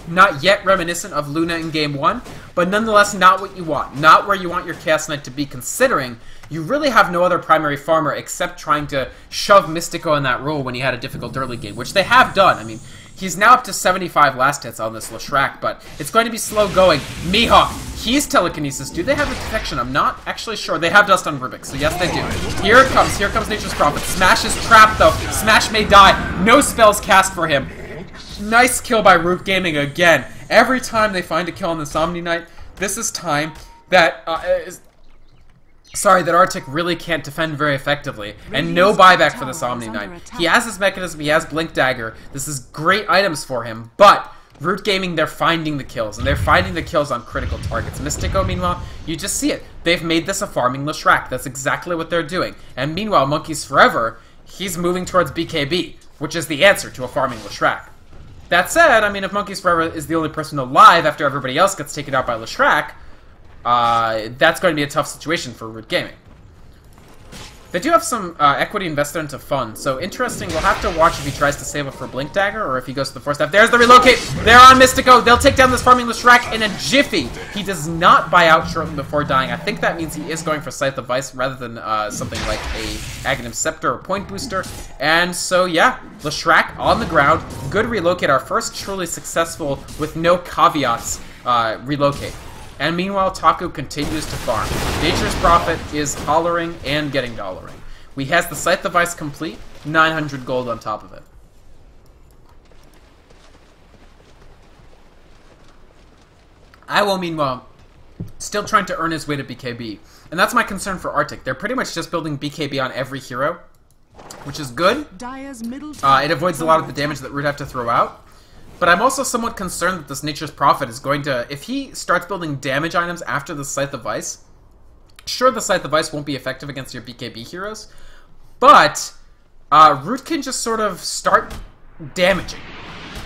Not yet reminiscent of Luna in Game 1, but nonetheless not what you want. Not where you want your Chaos Knight to be, considering you really have no other primary farmer except trying to shove Mystico in that role when he had a difficult early game, which they have done. I mean, he's now up to 75 last hits on this Leshrac, but it's going to be slow going. Mihawk, he's telekinesis. Do they have the detection? I'm not actually sure. They have Dust on Rubik, so yes they do. Here it comes. Here comes Nature's Prophet. Smash is trapped, though. Smash may die. No spells cast for him. Nice kill by Root Gaming again. Every time they find a kill on this Omni Knight, this is time that Sorry, that Artyk really can't defend very effectively, and no buyback for this Omni Knight. He has his mechanism, he has Blink Dagger, this is great items for him, but Root Gaming, they're finding the kills, and they're finding the kills on critical targets. Mystico, meanwhile, you just see it. They've made this a farming Leshrac. That's exactly what they're doing. And meanwhile, Monkeys Forever, he's moving towards BKB, which is the answer to a farming Leshrac. That said, I mean, if Monkeys Forever is the only person alive after everybody else gets taken out by Leshrac, that's going to be a tough situation for Root Gaming. They do have some equity invested into funds, so interesting. We'll have to watch if he tries to save up for Blink Dagger or if he goes to the Force Staff. There's the relocate! They're on Mystico! They'll take down this farming Leshrac in a jiffy! He does not buy out shortly before dying. I think that means he is going for Scythe of Vice rather than something like a Aghanim Scepter or Point Booster. And so, yeah, Leshrac on the ground. Good relocate. Our first truly successful, with no caveats, relocate. And meanwhile, Taku continues to farm. Nature's Prophet is hollering and getting dollaring. We has the Scythe device complete, 900 gold on top of it. Iwo, meanwhile, still trying to earn his way to BKB. And that's my concern for Artyk. They're pretty much just building BKB on every hero, which is good. It avoids a lot of the damage that Root have to throw out. But I'm also somewhat concerned that this Nature's Prophet is going to... If he starts building damage items after the Scythe of Vice, sure, the Scythe of Vice won't be effective against your BKB heroes, but Root can just sort of start damaging.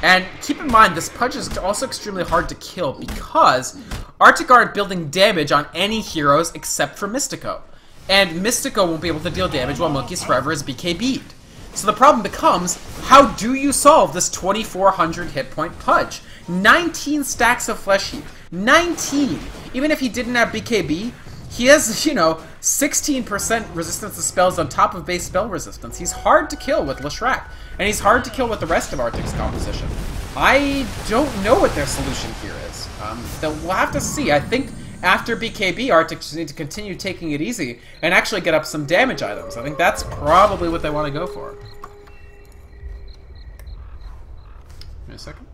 And keep in mind, this Pudge is also extremely hard to kill because Artyk aren't building damage on any heroes except for Mystico. And Mystico won't be able to deal damage while Monkeys Forever is BKB'd. So the problem becomes, how do you solve this 2400 hit point Pudge? 19 stacks of Flesh Heap. 19! Even if he didn't have BKB, he has, you know, 16% resistance to spells on top of base spell resistance. He's hard to kill with Leshrac, and he's hard to kill with the rest of Artyk's composition. I don't know what their solution here is. We'll have to see. I think after BKB, Artyk just need to continue taking it easy and actually get up some damage items. I think that's probably what they want to go for. Give me a second.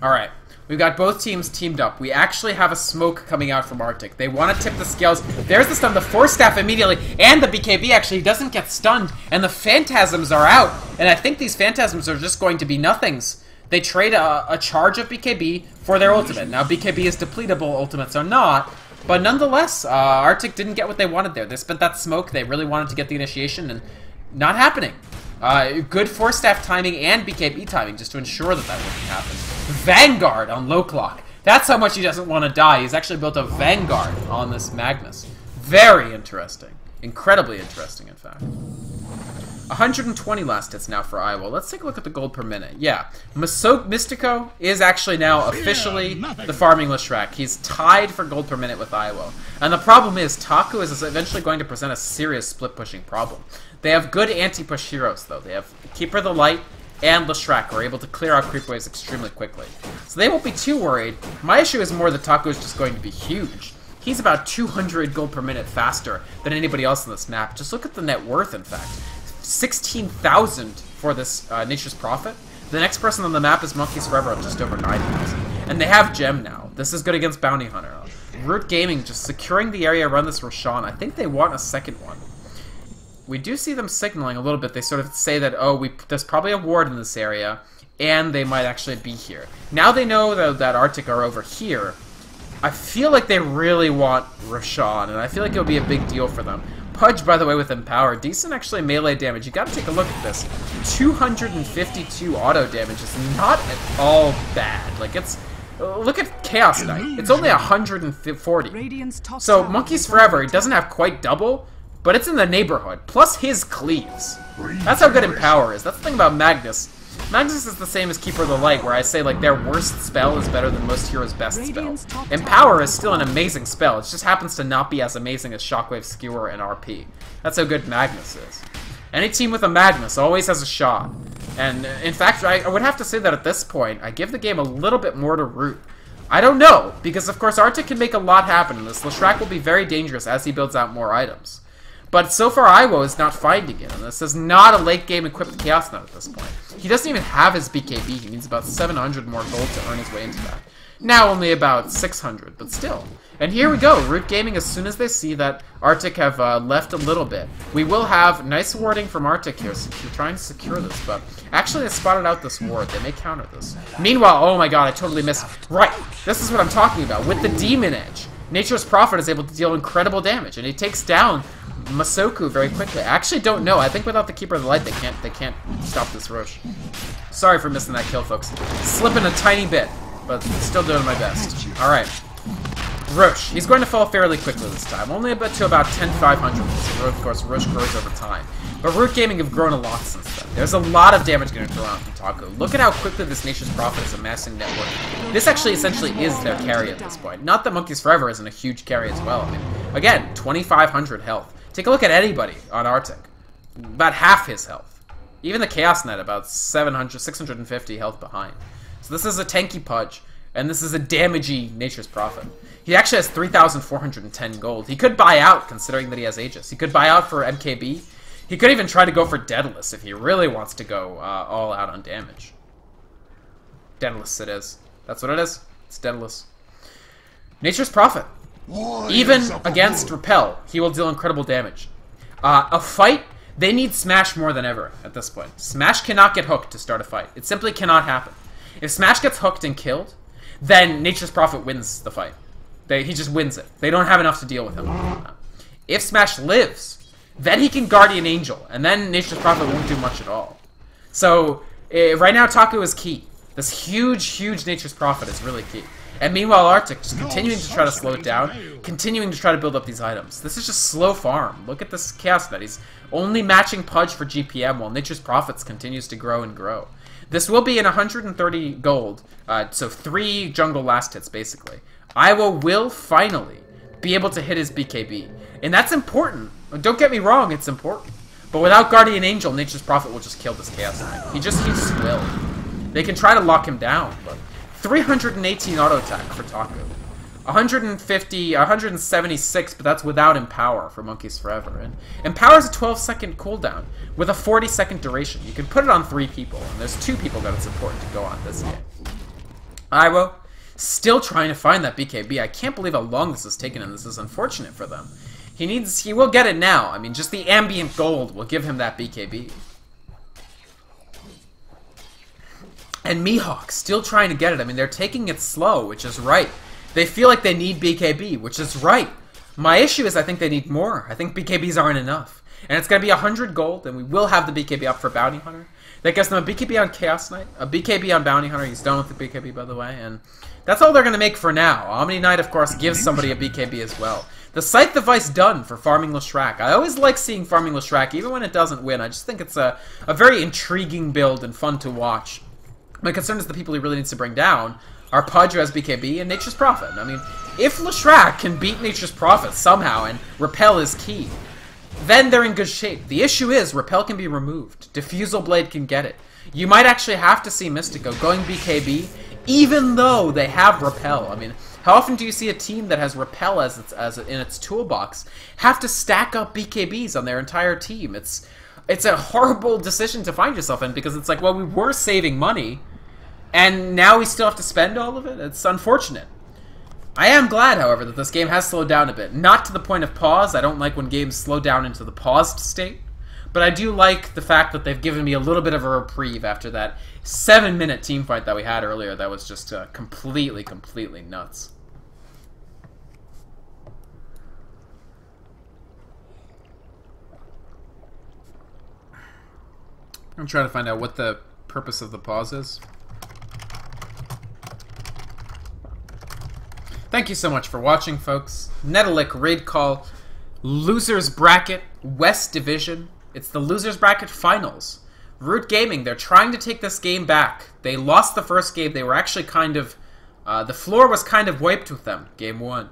Alright, we've got both teams teamed up. We actually have a smoke coming out from Artyk. They want to tip the scales. There's the stun, the Force Staff immediately, and the BKB actually doesn't get stunned, and the Phantasms are out. And I think these Phantasms are just going to be nothings. They trade a charge of BKB for their ultimate. Now, BKB is depletable, ultimates are not, but nonetheless, Artyk didn't get what they wanted there. They spent that smoke, they really wanted to get the initiation, and not happening. Good Force Staff timing and BKB timing just to ensure that that wouldn't happen. Vanguard on low clock. That's how much he doesn't want to die. He's actually built a Vanguard on this Magnus. Very interesting. Incredibly interesting, in fact. 120 last hits now for Iowa. Let's take a look at the gold per minute. Yeah, Mystico is actually now officially the farming Leshrac. He's tied for gold per minute with Iowa. And the problem is, Taku is eventually going to present a serious split-pushing problem. They have good anti-push heroes, though. They have Keeper the Light and Leshrac, who are able to clear out creep waves extremely quickly. So they won't be too worried. My issue is more that Taku is just going to be huge. He's about 200 gold per minute faster than anybody else on this map. Just look at the net worth, in fact. 16,000 for this Nature's Prophet. The next person on the map is Monkeys Forever at just over 9,000. And they have Gem now. This is good against Bounty Hunter. Root Gaming just securing the area around this Roshan. I think they want a second one. We do see them signaling a little bit. They sort of say that, oh, there's probably a ward in this area, and they might actually be here. Now they know that Artyk are over here. I feel like they really want Roshan, and I feel like it'll be a big deal for them. Pudge, by the way, with Empower. Decent, actually, melee damage. You gotta take a look at this. 252 auto damage is not at all bad. Like, it's... Look at Chaos Knight. It's only 140. So, Monkeys Forever, he doesn't have quite double, but it's in the neighborhood. Plus his cleaves. That's how good Empower is. That's the thing about Magnus. Magnus is the same as Keeper of the Light, where I say, like, their worst spell is better than most heroes' best spell. Empower is still an amazing spell. It just happens to not be as amazing as Shockwave, Skewer, and RP. That's how good Magnus is. Any team with a Magnus always has a shot. And, in fact, I would have to say that at this point, I give the game a little bit more to Root. I don't know, because, of course, Artyk can make a lot happen in this. Leshrac will be very dangerous as he builds out more items. But so far, Iwo is not finding it, and this is not a late-game equipped Chaos Knight at this point. He doesn't even have his BKB. He needs about 700 more gold to earn his way into that. Now only about 600, but still. And here we go, Root Gaming, as soon as they see that Artyk have left a little bit. We will have nice warding from Artyk here, so we're trying to secure this, but actually they spotted out this ward. They may counter this. Meanwhile, oh my god, I totally missed. Right, this is what I'm talking about. With the Demon Edge, Nature's Prophet is able to deal incredible damage, and he takes down Masoku very quickly. I actually don't know. I think without the Keeper of the Light, they can't stop this Rosh. Sorry for missing that kill, folks. Slipping a tiny bit, but still doing my best. Alright. Rosh. He's going to fall fairly quickly this time. Only to about 10,500. So, of course, Rosh grows over time. But Root Gaming have grown a lot since then. There's a lot of damage getting thrown out from Taco. Look at how quickly this Nature's Prophet is amassing network. This actually essentially is their carry at this point. Not that Monkeys Forever isn't a huge carry as well. I mean, again, 2,500 health. Take a look at anybody on Artyk. About half his health. Even the Chaos Knight about 700, 650 health behind. So this is a tanky Pudge. And this is a damagey Nature's Prophet. He actually has 3,410 gold. He could buy out, considering that he has Aegis. He could buy out for MKB. He could even try to go for Daedalus if he really wants to go all out on damage. Daedalus it is. That's what it is. It's Daedalus. Nature's Prophet. Even against Repel, he will deal incredible damage. A fight, they need Smash more than ever at this point. Smash cannot get hooked to start a fight. It simply cannot happen. If Smash gets hooked and killed, then Nature's Prophet wins the fight. He just wins it. They don't have enough to deal with him. If Smash lives, then he can Guardian Angel, and then Nature's Prophet won't do much at all. So, right now, Taco is key. This huge Nature's Prophet is really key. And meanwhile, Artyk just continuing to try to slow it down, continuing to try to build up these items. This is just slow farm. Look at this Chaos Knight. He's only matching Pudge for GPM while Nature's Prophets continues to grow and grow. This will be in 130 gold, so 3 jungle last hits, basically. Iowa will finally be able to hit his BKB. And that's important. Don't get me wrong, it's important. But without Guardian Angel, Nature's Prophet will just kill this Chaos Knight. He just will. They can try to lock him down, but 318 auto attack for Taco. 150, 176, but that's without Empower for Monkeys Forever. And Empower is a 12-second cooldown with a 40-second duration. You can put it on 3 people, and there's 2 people that it's important to go on this game. Iowa, still trying to find that BKB. I can't believe how long this has taken, and this is unfortunate for them. He will get it now. I mean, just the ambient gold will give him that BKB. And Mihawk still trying to get it. I mean, they're taking it slow, which is right. They feel like they need BKB, which is right. My issue is I think they need more. I think BKBs aren't enough. And it's going to be 100 gold, and we will have the BKB up for Bounty Hunter. That gives them a BKB on Chaos Knight, a BKB on Bounty Hunter. He's done with the BKB, by the way, and that's all they're going to make for now. Omni Knight, of course, gives somebody a BKB as well. The Scythe device done for farming Leshrac. I always like seeing farming Leshrac, even when it doesn't win. I just think it's a very intriguing build and fun to watch. My concern is the people he really needs to bring down are Pudge, who has BKB, and Nature's Prophet. I mean, if Leshrac can beat Nature's Prophet somehow, and Repel is key, then they're in good shape. The issue is, Repel can be removed. Diffusal Blade can get it. You might actually have to see Mystico going BKB, even though they have Repel. I mean, how often do you see a team that has Repel in its toolbox have to stack up BKBs on their entire team? It's a horrible decision to find yourself in, because it's like, well, we were saving money, and now we still have to spend all of it? It's unfortunate. I am glad, however, that this game has slowed down a bit. Not to the point of pause. I don't like when games slow down into the paused state. But I do like the fact that they've given me a little bit of a reprieve after that 7-minute team fight that we had earlier that was just completely nuts. I'm trying to find out what the purpose of the pause is. Thank you so much for watching, folks. Netolic Raid Call, Losers Bracket, West Division. It's the Losers Bracket Finals. Root Gaming, they're trying to take this game back. They lost the first game. They were actually kind of... the floor was kind of wiped with them, Game 1.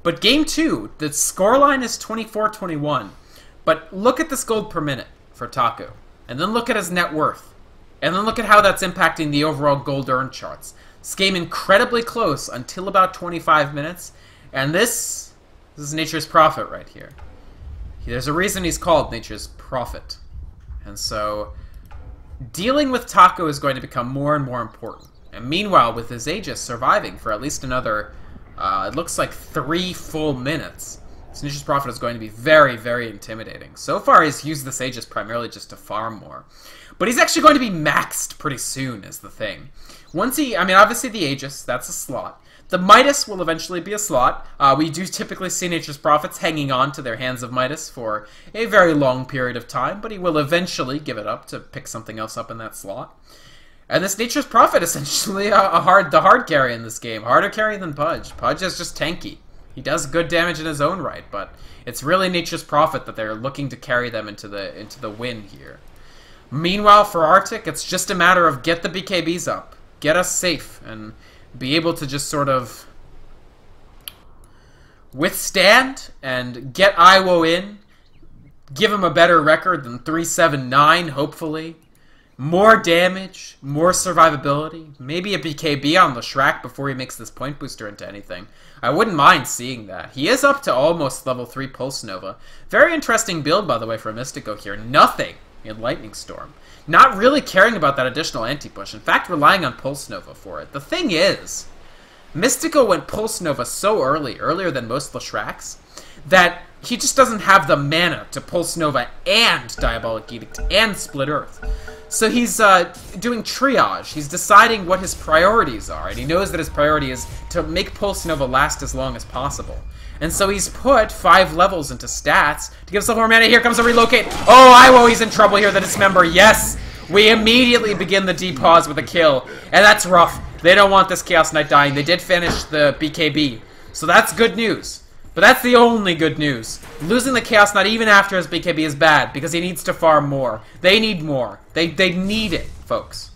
But Game 2, the scoreline is 24-21. But look at this gold per minute for Taco. And then look at his net worth. And then look at how that's impacting the overall gold earned charts. This game incredibly close until about 25 minutes. And this is Nature's Prophet right here. There's a reason he's called Nature's Prophet. And so, dealing with Taco is going to become more and more important. And meanwhile, with his Aegis surviving for at least another, it looks like 3 full minutes, this Nature's Prophet is going to be very, very intimidating. So far, he's used this Aegis primarily just to farm more. But he's actually going to be maxed pretty soon, is the thing. Once he, I mean, obviously the Aegis, that's a slot. The Midas will eventually be a slot. We do typically see Nature's Prophets hanging on to their Hands of Midas for a very long period of time, but he will eventually give it up to pick something else up in that slot. And this Nature's Prophet, essentially the hard carry in this game. Harder carry than Pudge. Pudge is just tanky. He does good damage in his own right, but it's really Nature's Prophet that they're looking to carry them into the win here. Meanwhile, for Artyk, it's just a matter of get the BKBs up, get us safe, and be able to just sort of withstand and get Iwo in, give him a better record than 3-7-9, hopefully. More damage, more survivability, maybe a BKB on Leshrac before he makes this point booster into anything. I wouldn't mind seeing that. He is up to almost level 3 Pulse Nova. Very interesting build, by the way, for Mystico here. Nothing in Lightning Storm. Not really caring about that additional anti-push. In fact, relying on Pulse Nova for it. The thing is, Mystico went Pulse Nova so early, earlier than most Leshracs, that he just doesn't have the mana to Pulse Nova and Diabolic Edict and Split Earth. So he's doing triage. He's deciding what his priorities are, and he knows that his priority is to make Pulse Nova last as long as possible. And so he's put 5 levels into stats to give himself more mana. Here comes a relocate. Oh, Iwo, he's in trouble here, the Dismember. Yes! We immediately begin the depause with a kill. And that's rough. They don't want this Chaos Knight dying. They did finish the BKB. So that's good news. But that's the only good news. Losing the Chaos Knight even after his BKB is bad, because he needs to farm more. They need more. They need it, folks.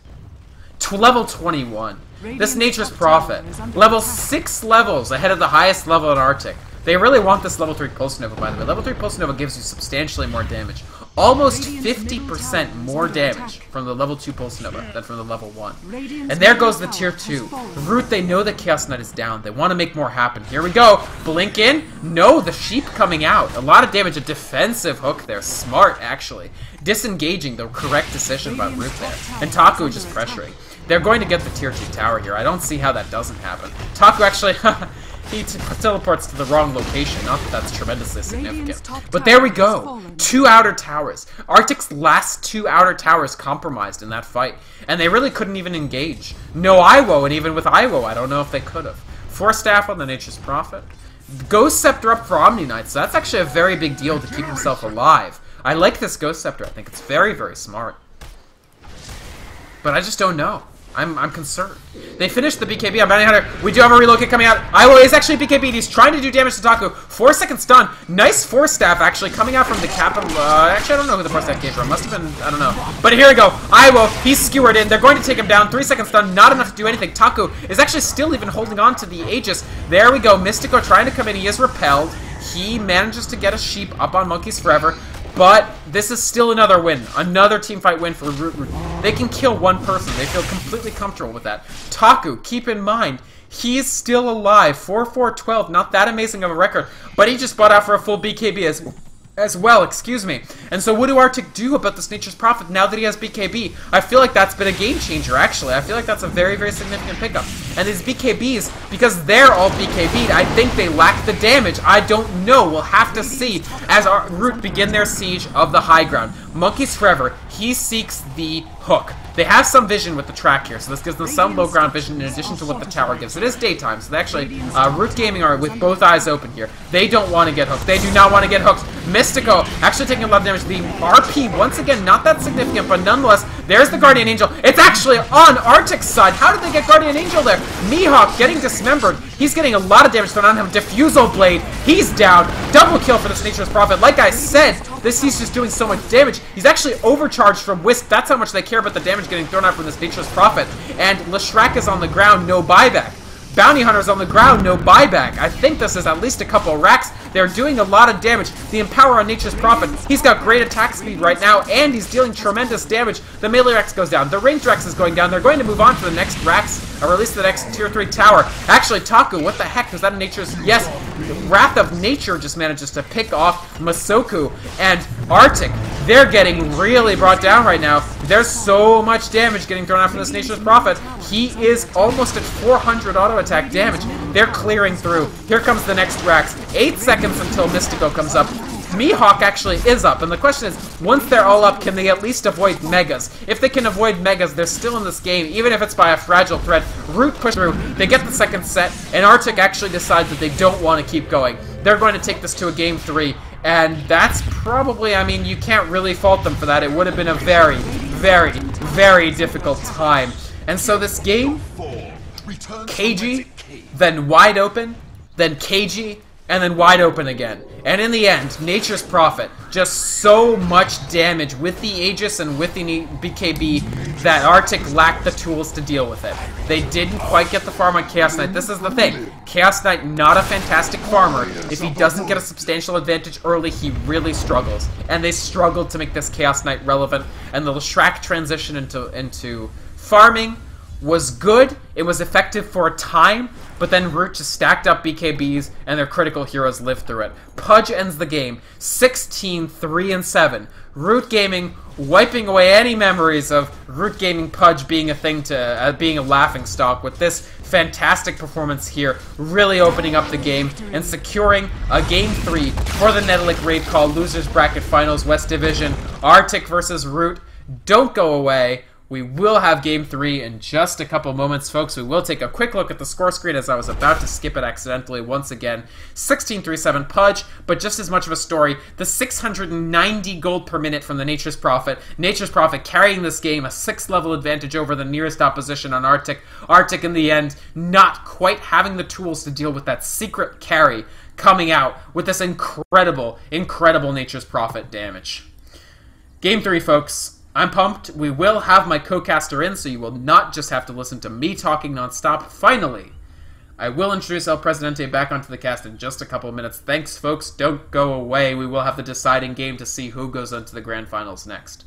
To level 21. This Nature's Prophet. Level 6 levels ahead of the highest level in Artyk. They really want this level 3 Pulse Nova, by the way. Level 3 Pulse Nova gives you substantially more damage. Almost 50% more damage from the level 2 Pulse Nova than from the level 1. And there goes the tier 2. Root, they know that Chaos Knight is down. They want to make more happen. Here we go. Blink in. No, the sheep coming out. A lot of damage. A defensive hook there. Smart, actually. Disengaging, the correct decision by Root there. And Taku just pressuring. They're going to get the tier 2 tower here. I don't see how that doesn't happen. Taku actually... He teleports to the wrong location. Not that that's tremendously significant. But there we go. 2 outer towers. Artyk's last 2 outer towers compromised in that fight. And they really couldn't even engage. No Iwo, and even with Iwo, I don't know if they could have. 4 staff on the Nature's Prophet. Ghost Scepter up for Omni Knight, so that's actually a very big deal to keep himself alive. I like this Ghost Scepter. I think it's very, very smart. But I just don't know. I'm concerned. They finished the BKB on Bounty Hunter. We do have a relocate coming out. Iwo is actually BKB'd. He's trying to do damage to Taku. 4-second stun. Nice 4-staff, actually, coming out from the capital. Actually, I don't know who the 4-staff came from. Must have been, I don't know. But here we go. Iwo, he's skewered in. They're going to take him down. 3-second stun. Not enough to do anything. Taku is actually still even holding on to the Aegis. There we go. Mystico trying to come in. He is repelled. He manages to get a sheep up on Monkeys Forever. But this is still another win. Another teamfight win for Root. They can kill one person. They feel completely comfortable with that. Taku, keep in mind, he is still alive. 4-4-12, not that amazing of a record. But he just bought out for a full BKB as well, excuse me. And so what do Artyk do about this Nature's Prophet now that he has BKB? I feel like that's been a game changer, actually. I feel like that's a very, very significant pickup. And these BKBs, because they're all BKB'd, I think they lack the damage. I don't know. We'll have to see as our Root begin their siege of the high ground. Monkeys Forever, he seeks the hook. They have some vision with the track here, so this gives them some low ground vision in addition to what the tower gives. It is daytime, so they actually, Root Gaming are with both eyes open here. They don't want to get hooked. They do not want to get hooked. Mystico actually taking a lot of damage. The RP, once again, not that significant, but nonetheless, there's the Guardian Angel. It's actually on Artyk's side. How did they get Guardian Angel there? Mihawk getting dismembered. He's getting a lot of damage thrown on him. Diffusal Blade, he's down. Double kill for this Nature's Prophet. Like I said, he's just doing so much damage. He's actually overcharged from Wisp. That's how much they care about the damage getting thrown out from this Nature's Prophet. And Leshrac is on the ground, no buyback. Bounty Hunter's on the ground, no buyback. I think this is at least a couple racks. They're doing a lot of damage. The Empower on Nature's Prophet, he's got great attack speed right now, and he's dealing tremendous damage. The melee Rex goes down. The ranged Rex is going down. They're going to move on to the next racks, or at least the next tier 3 tower. Actually, Taku, what the heck? Was that a Nature's? Yes, Wrath of Nature just manages to pick off Masoku and Artyk. They're getting really brought down right now. There's so much damage getting thrown out from this Nature's Prophet. He is almost at 400 auto attack damage. They're clearing through. Here comes the next Rax. 8 seconds until Mystico comes up. Mihawk actually is up, and the question is, once they're all up, can they at least avoid Megas? If they can avoid Megas, they're still in this game, even if it's by a fragile thread. Root push through, they get the second set, and Artyk actually decides that they don't want to keep going. They're going to take this to a game 3, and that's probably, I mean, you can't really fault them for that. It would have been a very, very, very difficult time. And so this game, KG, then wide open, then KG, and then wide open again. And in the end, Nature's Prophet, just so much damage with the Aegis and with the BKB that Artyk lacked the tools to deal with it. They didn't quite get the farm on Chaos Knight. This is the thing. Chaos Knight, not a fantastic farmer. If he doesn't get a substantial advantage early, he really struggles. And they struggled to make this Chaos Knight relevant. And the Shrek transition into farming was good. It was effective for a time, but then Root just stacked up BKBs and their critical heroes lived through it. Pudge ends the game 16-3-7. Root Gaming wiping away any memories of Root Gaming Pudge being a thing to being a laughing stock with this fantastic performance here, really opening up the game and securing a game 3 for the Netolic Raid Call Losers Bracket Finals West Division. Artyk versus Root. Don't go away. We will have Game 3 in just a couple moments, folks. We will take a quick look at the score screen as I was about to skip it accidentally once again. 16-3-7 Pudge, but just as much of a story. The 690 gold per minute from the Nature's Prophet. Nature's Prophet carrying this game, a 6th level advantage over the nearest opposition on Artyk. Artyk, in the end, not quite having the tools to deal with that secret carry coming out with this incredible, incredible Nature's Prophet damage. Game 3, folks. I'm pumped. We will have my co-caster in, so you will not just have to listen to me talking nonstop. Finally, I will introduce El Presidente back onto the cast in just a couple of minutes. Thanks, folks. Don't go away. We will have the deciding game to see who goes into the grand finals next.